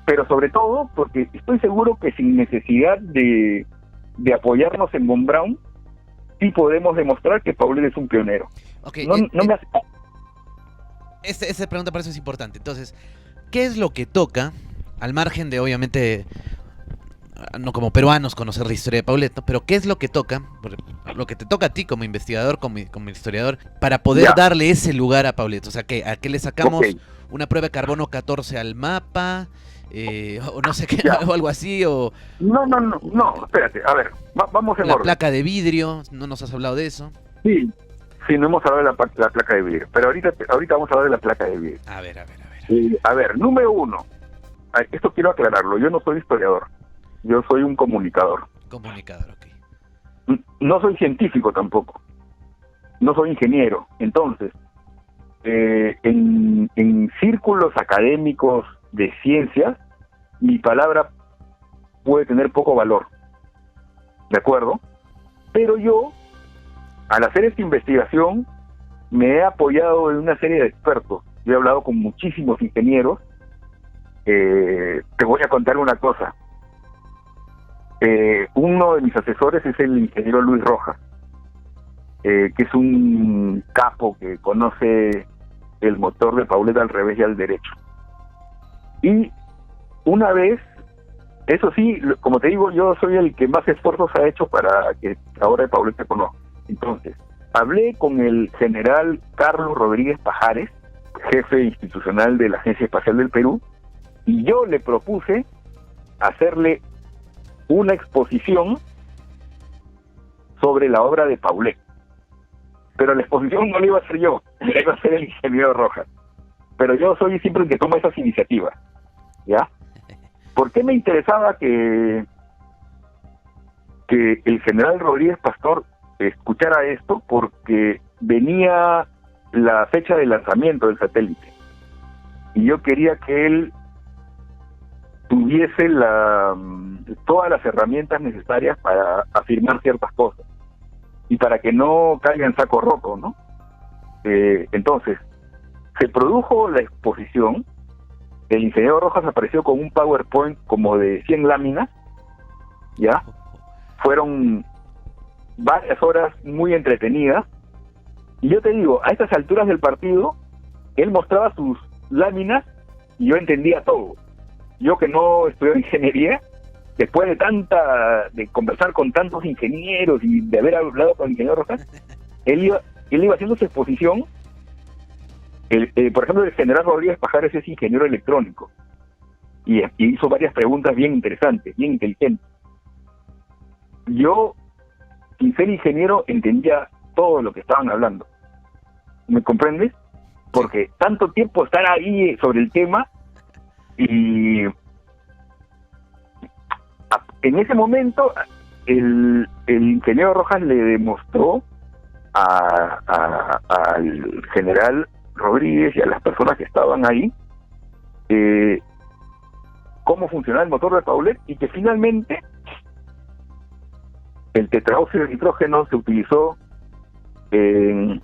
S1: Pero sobre todo porque estoy seguro que sin necesidad de apoyarnos en Von Braun, sí podemos demostrar que Paulet es un pionero.
S2: Okay,
S1: no me hace...
S2: Esta pregunta para eso es importante. Entonces, ¿qué es lo que toca, al margen de obviamente, no como peruanos conocer la historia de Paulet, ¿no? Pero qué es lo que toca, lo que te toca a ti como investigador, como historiador, para poder darle ese lugar a Paulet? O sea, ¿a qué le sacamos una prueba de carbono 14 al mapa? O no sé qué, o algo así, o...
S1: No, espérate, a ver, vamos en
S2: la
S1: orden.
S2: Placa de vidrio, ¿no nos has hablado de eso?
S1: Sí, no hemos hablado de la placa de vidrio, pero ahorita vamos a hablar de la placa de vidrio.
S2: A ver.
S1: A ver, número 1, esto quiero aclararlo, yo no soy historiador, yo soy un comunicador.
S2: Comunicador, ok.
S1: No soy científico tampoco, no soy ingeniero, entonces, en círculos académicos de ciencias, mi palabra puede tener poco valor, ¿de acuerdo? Pero yo, al hacer esta investigación, me he apoyado en una serie de expertos. Yo he hablado con muchísimos ingenieros. Te voy a contar una cosa. Uno de mis asesores es el ingeniero Luis Rojas, que es un capo que conoce el motor de Paulet al revés y al derecho. Y una vez, eso sí, como te digo, yo soy el que más esfuerzos ha hecho para que la obra de Paulet se conozca. Entonces, hablé con el general Carlos Rodríguez Pajares, jefe institucional de la Agencia Espacial del Perú, y yo le propuse hacerle una exposición sobre la obra de Paulet. Pero la exposición no la iba a hacer yo, la iba a hacer el ingeniero Rojas. Pero yo soy siempre el que toma esas iniciativas, ¿ya? ¿Por qué me interesaba que el general Rodríguez Pastor escuchara esto? Porque venía la fecha de lanzamiento del satélite y yo quería que él tuviese todas las herramientas necesarias para afirmar ciertas cosas y para que no caiga en saco roto, ¿no? Entonces, se produjo la exposición, el ingeniero Rojas apareció con un PowerPoint como de 100 láminas, ¿ya? Fueron varias horas muy entretenidas, y yo te digo, a estas alturas del partido, él mostraba sus láminas y yo entendía todo. Yo que no estudié ingeniería, después de conversar con tantos ingenieros y de haber hablado con el ingeniero Rojas, él iba haciendo su exposición. Por ejemplo, el general Rodríguez Pajares es ingeniero electrónico y hizo varias preguntas bien interesantes, bien inteligentes. Yo, sin ser ingeniero, entendía todo lo que estaban hablando. ¿Me comprendes? Porque tanto tiempo estar ahí sobre el tema, y en ese momento el ingeniero Rojas le demostró al general Rodríguez y a las personas que estaban ahí cómo funcionaba el motor de Paulet, y que finalmente el tetraóxido de nitrógeno se utilizó en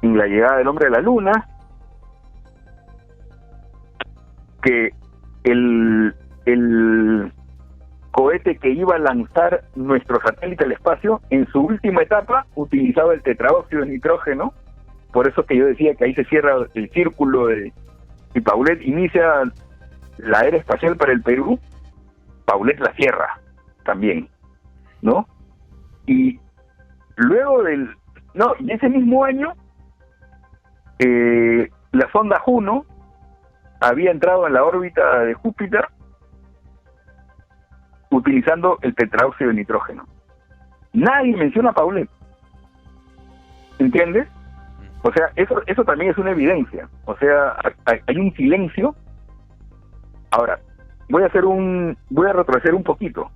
S1: la llegada del hombre a la luna, que el cohete que iba a lanzar nuestro satélite al espacio, en su última etapa utilizaba el tetraóxido de nitrógeno. Por eso que yo decía que ahí se cierra el círculo y Paulet inicia la era espacial para el Perú, Paulet la cierra también, ¿no? Y luego y ese mismo año la sonda Juno había entrado en la órbita de Júpiter utilizando el tetraóxido de nitrógeno. Nadie menciona a Paulet, ¿entiendes? O sea, eso también es una evidencia. O sea, hay un silencio. Ahora, voy a retroceder un poquito.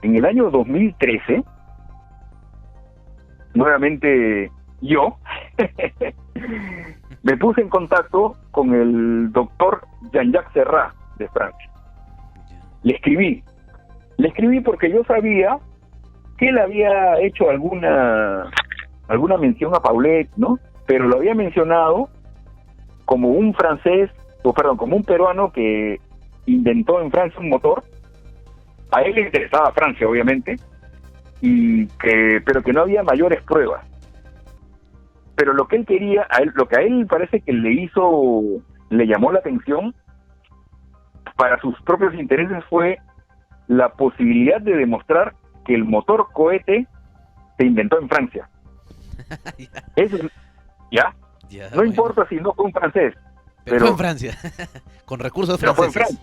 S1: En el año 2013, nuevamente yo me puse en contacto con el doctor Jean-Jacques Serrat de Francia. Le escribí porque yo sabía que él había hecho alguna mención a Paulet, ¿no? Pero lo había mencionado como un como un peruano que inventó en Francia un motor. A él le interesaba Francia, obviamente, pero que no había mayores pruebas. Pero lo que él quería, lo que a él parece que le llamó la atención para sus propios intereses, fue la posibilidad de demostrar que el motor cohete se inventó en Francia. Eso, ¿ya? No bueno. Importa si no fue un francés.
S2: Pero fue en Francia, con recursos franceses.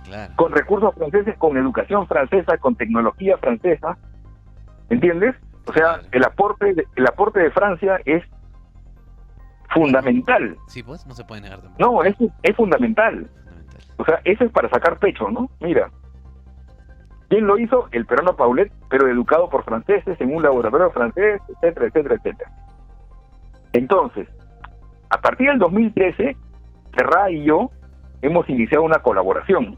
S2: Claro.
S1: Con recursos franceses, con educación francesa, con tecnología francesa. ¿Entiendes? O sea, el aporte de Francia es fundamental.
S2: Sí, pues, no se puede negar tampoco.
S1: No, es fundamental. O sea, eso es para sacar pecho, ¿no? Mira, ¿quién lo hizo? El peruano Paulet, pero educado por franceses, en un laboratorio francés, etcétera, etcétera, etcétera. Entonces, a partir del 2013, Serrat y yo hemos iniciado una colaboración.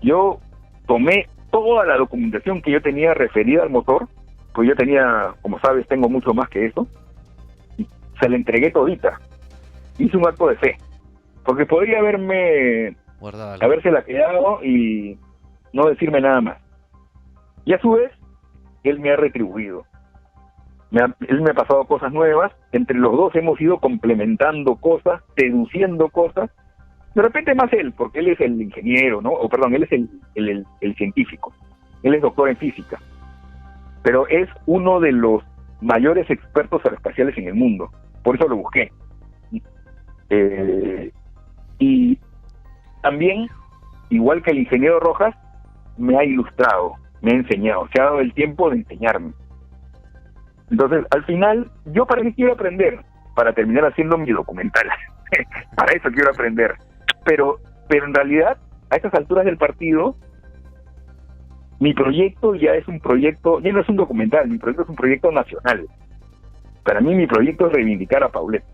S1: Yo tomé toda la documentación que yo tenía referida al motor, pues yo tenía, como sabes, tengo mucho más que eso, y se la entregué todita. Hice un acto de fe, porque podría habérsela quedado y no decirme nada más. Y a su vez, él me ha retribuido. Él me ha pasado cosas nuevas, entre los dos hemos ido complementando cosas, deduciendo cosas, de repente más él, porque él es el ingeniero, ¿no? O perdón, él es el científico, él es doctor en física, pero es uno de los mayores expertos aeroespaciales en el mundo, por eso lo busqué. Y también, igual que el ingeniero Rojas, me ha ilustrado, me ha enseñado, se ha dado el tiempo de enseñarme. Entonces, al final, ¿yo para qué quiero aprender? Para terminar haciendo mi documental. Para eso quiero aprender. Pero en realidad, a estas alturas del partido, mi proyecto ya no es un documental, mi proyecto es un proyecto nacional. Para mí, mi proyecto es reivindicar a Paulet.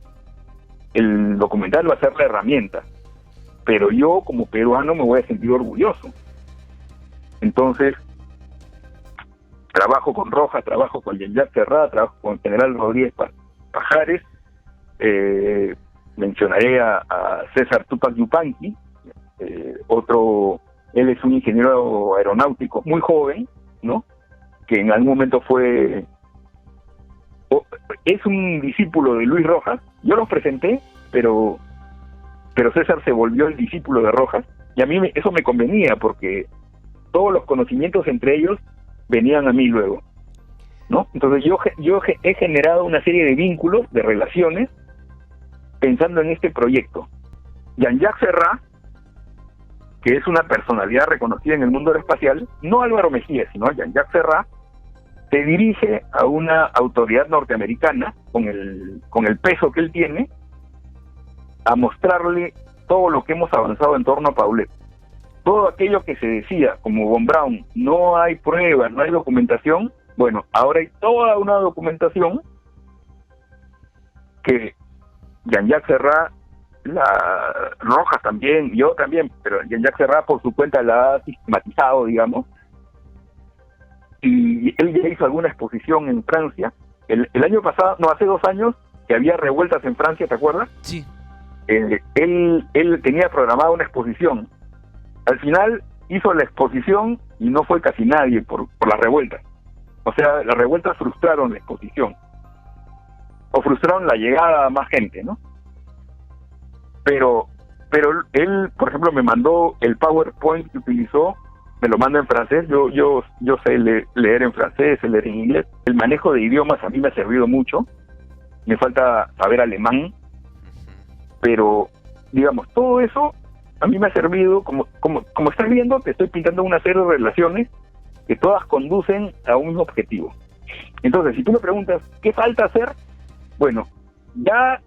S1: El documental va a ser la herramienta, pero yo, como peruano, me voy a sentir orgulloso. Entonces, trabajo con Rojas, trabajo con Jean-Jacques Serrat, trabajo con el general Rodríguez Pajares, mencionaré a César Tupac Yupanqui, otro, él es un ingeniero aeronáutico muy joven, ¿no? Que en algún momento es un discípulo de Luis Rojas. Yo los presenté, pero César se volvió el discípulo de Rojas, y a mí eso me convenía, porque todos los conocimientos entre ellos venían a mí luego, ¿no? Entonces yo he generado una serie de vínculos, de relaciones, pensando en este proyecto. Jean-Jacques Serrat, que es una personalidad reconocida en el mundo aeroespacial, no Álvaro Mejía, sino Jean-Jacques Serrat, se dirige a una autoridad norteamericana, con el peso que él tiene, a mostrarle todo lo que hemos avanzado en torno a Paulet. Todo aquello que se decía, como Von Braun, no hay pruebas, no hay documentación, bueno, ahora hay toda una documentación que Jean-Jacques Serrat, Rojas también, yo también, pero Jean-Jacques Serrat por su cuenta la ha sistematizado, digamos, y él ya hizo alguna exposición en Francia. El año pasado, no, hace 2 años, que había revueltas en Francia, ¿te acuerdas?
S2: Sí.
S1: Él tenía programada una exposición. Al final hizo la exposición y no fue casi nadie por las revueltas. O sea, las revueltas frustraron la exposición, o frustraron la llegada a más gente, ¿no? Pero él, por ejemplo, me mandó el PowerPoint que utilizó, me lo manda en francés. Yo sé leer en francés, sé leer en inglés. El manejo de idiomas a mí me ha servido mucho. Me falta saber alemán, pero digamos, todo eso a mí me ha servido. Como estás viendo, te estoy pintando una serie de relaciones que todas conducen a un mismo objetivo. Entonces, si tú me preguntas qué falta hacer, bueno, ya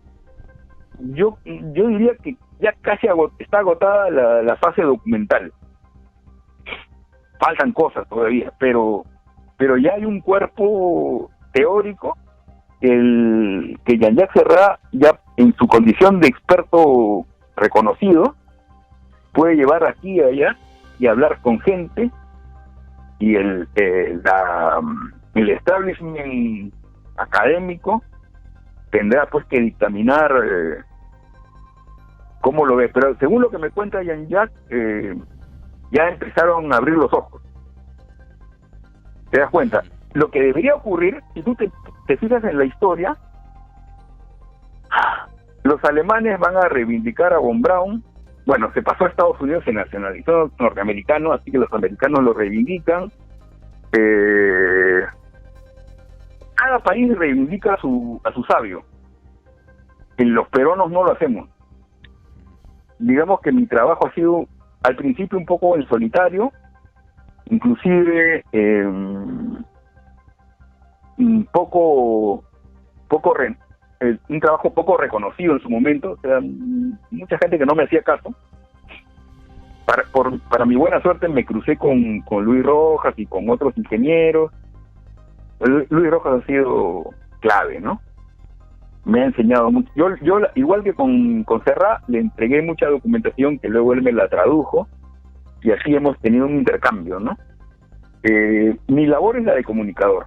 S1: yo diría que ya casi está agotada la fase documental. Faltan cosas todavía, pero ya hay un cuerpo teórico que Jean-Jacques Serrat, ya en su condición de experto reconocido, puede llevar aquí y allá y hablar con gente, y el establishment académico tendrá pues que dictaminar cómo lo ve. Pero según lo que me cuenta Jean-Jacques, ya empezaron a abrir los ojos. ¿Te das cuenta? Lo que debería ocurrir, si tú te fijas en la historia, los alemanes van a reivindicar a Von Braun. Bueno, se pasó a Estados Unidos, se nacionalizó norteamericano, así que los americanos lo reivindican. Cada país reivindica a su sabio. Los peruanos no lo hacemos. Digamos que mi trabajo ha sido al principio un poco en solitario, inclusive un trabajo poco reconocido en su momento. O sea, mucha gente que no me hacía caso. Para mi buena suerte me crucé con Luis Rojas y con otros ingenieros. Luis Rojas ha sido clave, ¿no? Me ha enseñado mucho. Yo igual que con Serrat, le entregué mucha documentación que luego él me la tradujo, y así hemos tenido un intercambio, ¿no? Mi labor es la de comunicador.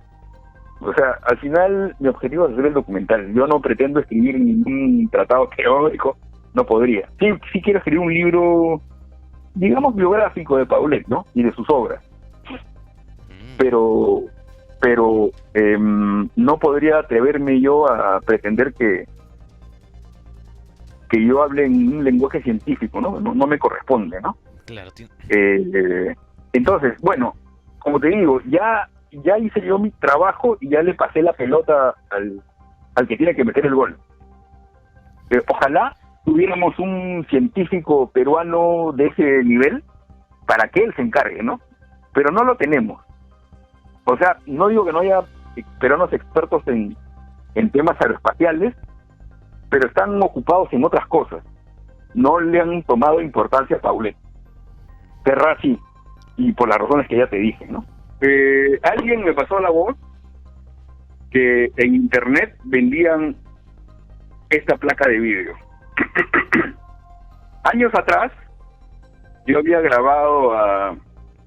S1: O sea, al final mi objetivo es hacer el documental. Yo no pretendo escribir ningún tratado teórico, no podría. Sí quiero escribir un libro, digamos, biográfico de Paulet, ¿no? Y de sus obras. Pero no podría atreverme yo a pretender que yo hable en un lenguaje científico, ¿no? No me corresponde, ¿no?
S2: Claro.
S1: Entonces, bueno, como te digo, ya hice yo mi trabajo y ya le pasé la pelota al que tiene que meter el gol. Ojalá tuviéramos un científico peruano de ese nivel para que él se encargue, ¿no? Pero no lo tenemos. O sea, no digo que no haya peruanos expertos en temas aeroespaciales, pero están ocupados en otras cosas. No le han tomado importancia a Paulet. Serrat sí, y por las razones que ya te dije, ¿no? Alguien me pasó la voz que en internet vendían esta placa de vídeo. Años atrás, yo había grabado a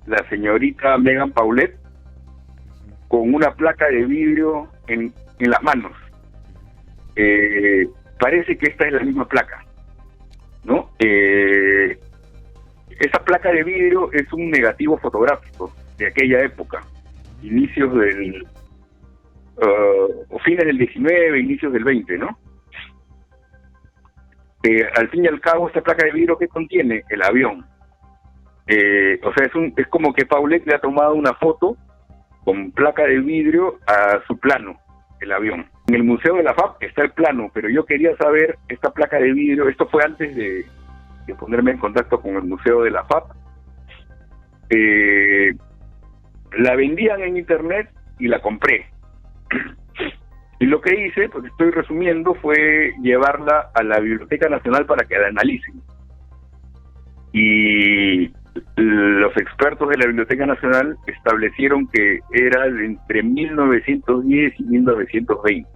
S1: la señorita Megan Paulet con una placa de vidrio en las manos. Parece que esta es la misma placa, ¿no? Esa placa de vidrio es un negativo fotográfico de aquella época, inicios del o fines del 19, inicios del 20, ¿no? Al fin y al cabo, esta placa de vidrio, ¿qué contiene? El avión. O sea, es como que Paulet le ha tomado una foto con placa de vidrio a su plano, el avión. En el Museo de la FAP está el plano, pero yo quería saber, esta placa de vidrio, esto fue antes de ponerme en contacto con el Museo de la FAP, la vendían en internet y la compré. Y lo que hice, pues estoy resumiendo, fue llevarla a la Biblioteca Nacional para que la analicen. Y los expertos de la Biblioteca Nacional establecieron que era de entre 1910 y 1920.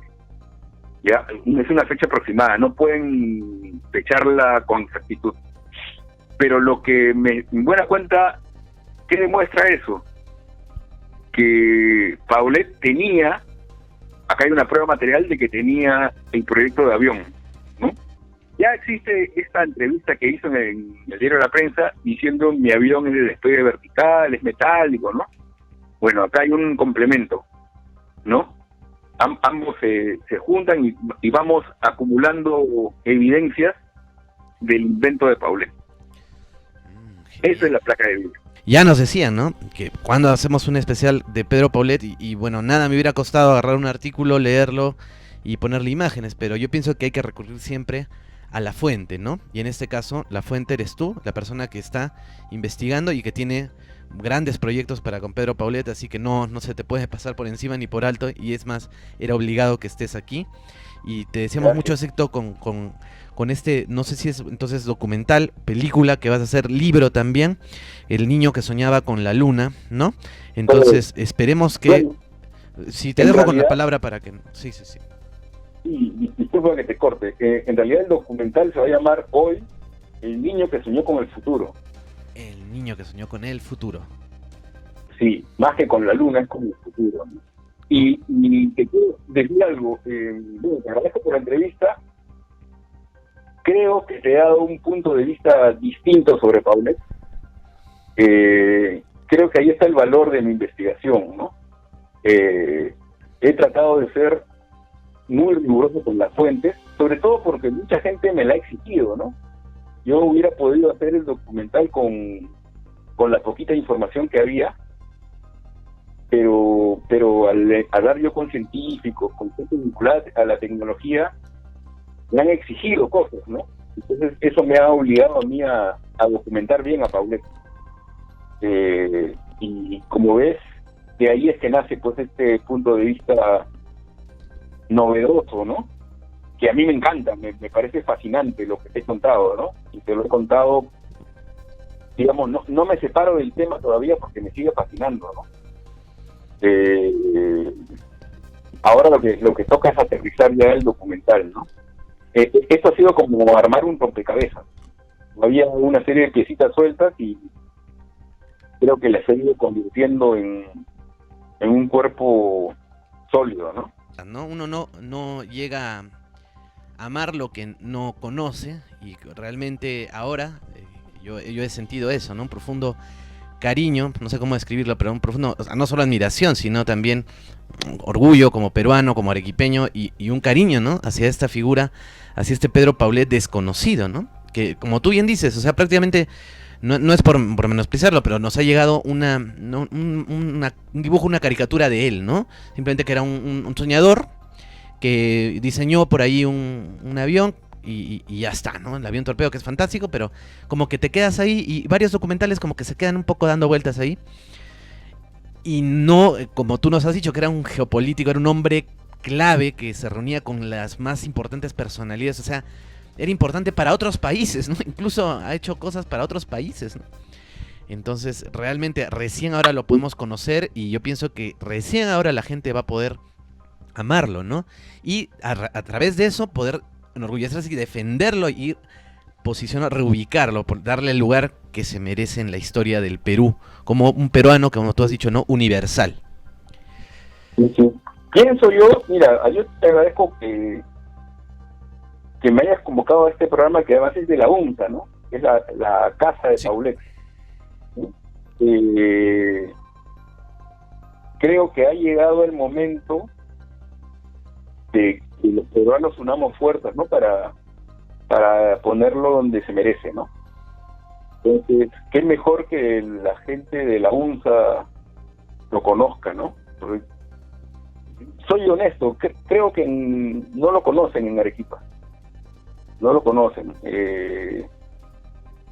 S1: Ya, es una fecha aproximada, no pueden fecharla con exactitud. Pero lo que en buena cuenta, ¿qué demuestra eso? Que Paulet tenía, acá hay una prueba material de que tenía el proyecto de avión, ¿no? Ya existe esta entrevista que hizo en el diario La Prensa diciendo mi avión es de despegue vertical, es metálico, ¿no? Bueno, acá hay un complemento, ¿no? Ambos se juntan y vamos acumulando evidencias del invento de Paulet. Esa es la placa de vidrio.
S2: Ya nos decían, ¿no? Que cuando hacemos un especial de Pedro Paulet y bueno, nada me hubiera costado agarrar un artículo, leerlo y ponerle imágenes, pero yo pienso que hay que recurrir siempre a la fuente, ¿no? Y en este caso, la fuente eres tú, la persona que está investigando y que tiene grandes proyectos para con Pedro Paulet, así que no se te puede pasar por encima ni por alto, y es más, era obligado que estés aquí. Y te deseamos mucho éxito con este, no sé si es entonces documental, película, que vas a hacer libro también, El niño que soñaba con la luna, ¿no? Entonces, esperemos que... Bueno, si te dejo realidad, con la palabra para que... Sí.
S1: Sí, disculpa que te corte. En realidad el documental se va a llamar hoy El niño que soñó con el futuro.
S2: El niño que soñó con el futuro.
S1: Sí, más que con la luna, es con el futuro, ¿no? Y te quiero decir algo. Bueno, te agradezco por la entrevista. Creo que te he dado un punto de vista distinto sobre Paulet. Creo que ahí está el valor de mi investigación, ¿no? He tratado de ser muy riguroso con las fuentes, sobre todo porque mucha gente me la ha exigido, ¿no? Yo hubiera podido hacer el documental con la poquita información que había, pero al hablar yo con científicos, con gente vinculada a la tecnología, me han exigido cosas, ¿no? Entonces eso me ha obligado a mí a documentar bien a Paulet. Y como ves, de ahí es que nace pues este punto de vista novedoso, ¿no? Que a mí me encanta, me parece fascinante lo que te he contado, ¿no? Y te lo he contado, digamos, no me separo del tema todavía porque me sigue fascinando, ¿no? Ahora lo que toca es aterrizar ya el documental, ¿no? Esto ha sido como armar un rompecabezas. Había una serie de piecitas sueltas y creo que las he ido convirtiendo en un cuerpo sólido, ¿no?
S2: Uno no llega a amar lo que no conoce, y realmente ahora yo he sentido eso, ¿no? Un profundo cariño, no sé cómo describirlo, pero un profundo, o sea, no solo admiración, sino también orgullo como peruano, como arequipeño, y un cariño, ¿no? Hacia esta figura, hacia este Pedro Paulet desconocido, ¿no? Que como tú bien dices, o sea, prácticamente no es por menospreciarlo, pero nos ha llegado un dibujo, una caricatura de él, ¿no? Simplemente que era un soñador que diseñó por ahí un avión y ya está, ¿no? El avión torpedo, que es fantástico, pero como que te quedas ahí, y varios documentales como que se quedan un poco dando vueltas ahí. Y no, como tú nos has dicho, que era un geopolítico, era un hombre clave que se reunía con las más importantes personalidades, o sea, era importante para otros países, ¿no? Incluso ha hecho cosas para otros países, ¿no? Entonces, realmente, recién ahora lo podemos conocer, y yo pienso que recién ahora la gente va a poder amarlo, ¿no? Y a través de eso poder enorgullecerse y defenderlo y reubicarlo, por darle el lugar que se merece en la historia del Perú, como un peruano, como tú has dicho, ¿no? Universal.
S1: Sí, sí. Pienso yo, mira, yo te agradezco que me hayas convocado a este programa que además es de la UNSA, ¿no? Es la casa de Paulet. ¿Sí? Creo que ha llegado el momento de que los peruanos unamos fuerzas, ¿no? Para ponerlo donde se merece, ¿no? Entonces, qué mejor que la gente de la UNSA lo conozca, ¿no? Porque soy honesto, creo que no lo conocen en Arequipa. No lo conocen.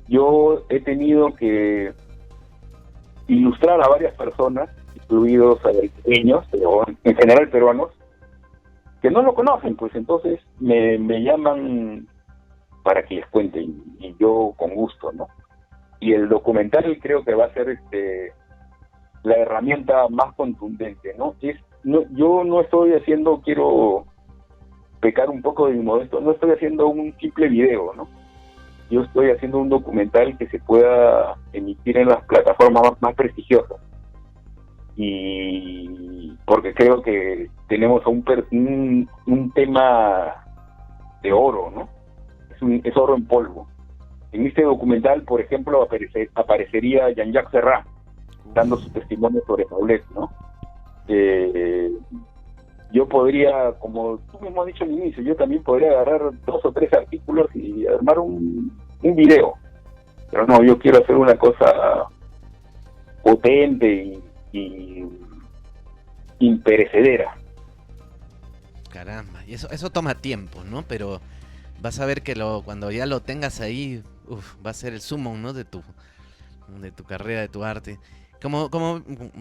S1: Yo he tenido que ilustrar a varias personas, incluidos arequipeños, pero en general peruanos, que no lo conocen, pues entonces me llaman para que les cuenten, y yo con gusto, ¿no? Y el documental creo que va a ser la herramienta más contundente, ¿no? Yo no estoy haciendo, quiero pecar un poco de mi modesto, no estoy haciendo un simple video, ¿no? Yo estoy haciendo un documental que se pueda emitir en las plataformas más prestigiosas. Y porque creo que tenemos un tema de oro, ¿no? Es oro en polvo. En este documental, por ejemplo, aparecería Jean-Jacques Serrat dando su testimonio sobre Paulet, ¿no? Yo podría, como tú mismo has dicho al inicio, yo también podría agarrar 2 o 3 artículos y armar un video. Pero no, yo quiero hacer una cosa potente y imperecedera.
S2: Caramba, y eso toma tiempo, ¿no? Pero vas a ver que cuando ya lo tengas ahí, va a ser el sumo, ¿no? De tu carrera, de tu arte.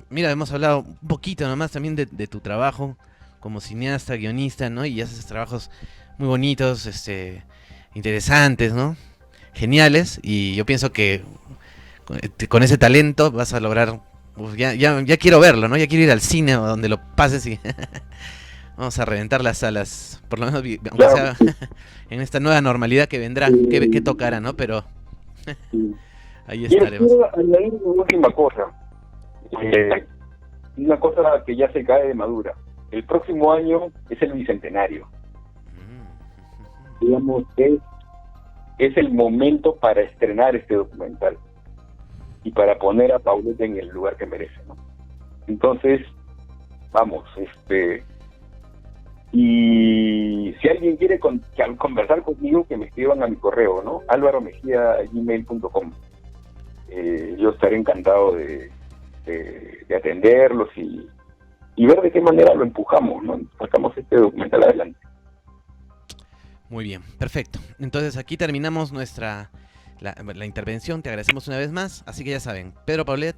S2: Mira, hemos hablado un poquito nomás también de tu trabajo como cineasta, guionista, ¿no? Y haces trabajos muy bonitos, interesantes, ¿no? Geniales, y yo pienso que con ese talento vas a lograr, ya quiero verlo, ¿no? Ya quiero ir al cine o donde lo pases y vamos a reventar las salas, por lo menos aunque sea en esta nueva normalidad que vendrá, que tocará, ¿no? Pero ahí estaremos.
S1: Quiero añadir una última cosa, una cosa que ya se cae de madura. El próximo año es el bicentenario. Digamos, es el momento para estrenar este documental y para poner a Paulet en el lugar que merece, ¿no? Entonces, vamos, y si alguien quiere conversar conmigo, que me escriban a mi correo, ¿no? alvaromejia@gmail.com. Yo estaré encantado de atenderlos y ver de qué manera lo empujamos, ¿no? Sacamos este documental adelante.
S2: Muy bien, perfecto. Entonces aquí terminamos la intervención. Te agradecemos una vez más. Así que ya saben, Pedro Paulet,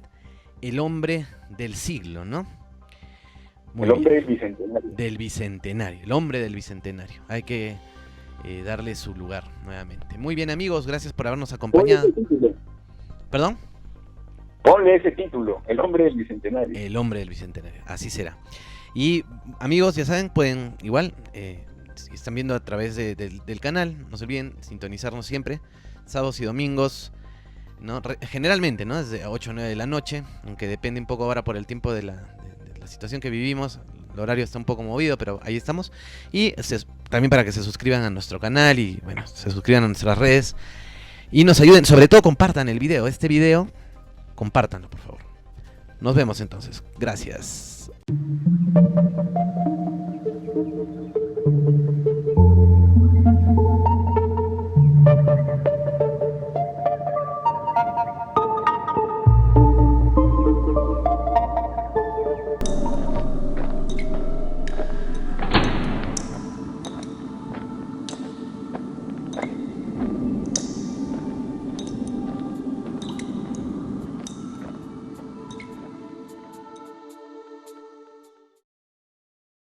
S2: el hombre del siglo, ¿no?
S1: El hombre del bicentenario.
S2: Del bicentenario, el hombre del bicentenario. Hay que darle su lugar nuevamente. Muy bien, amigos, gracias por habernos acompañado. ¿Perdón?
S1: Ponle ese título, el hombre del bicentenario.
S2: El hombre del bicentenario, así será. Y amigos, ya saben, pueden igual, si están viendo a través del canal, no se olviden sintonizarnos siempre, sábados y domingos, ¿no? Generalmente, ¿no? Desde 8 o 9 de la noche, aunque depende un poco ahora por el tiempo de la situación que vivimos, el horario está un poco movido, pero ahí estamos. Y también para que se suscriban a nuestro canal y, bueno, se suscriban a nuestras redes y nos ayuden, sobre todo compartan el video, compártanlo, por favor. Nos vemos entonces. Gracias.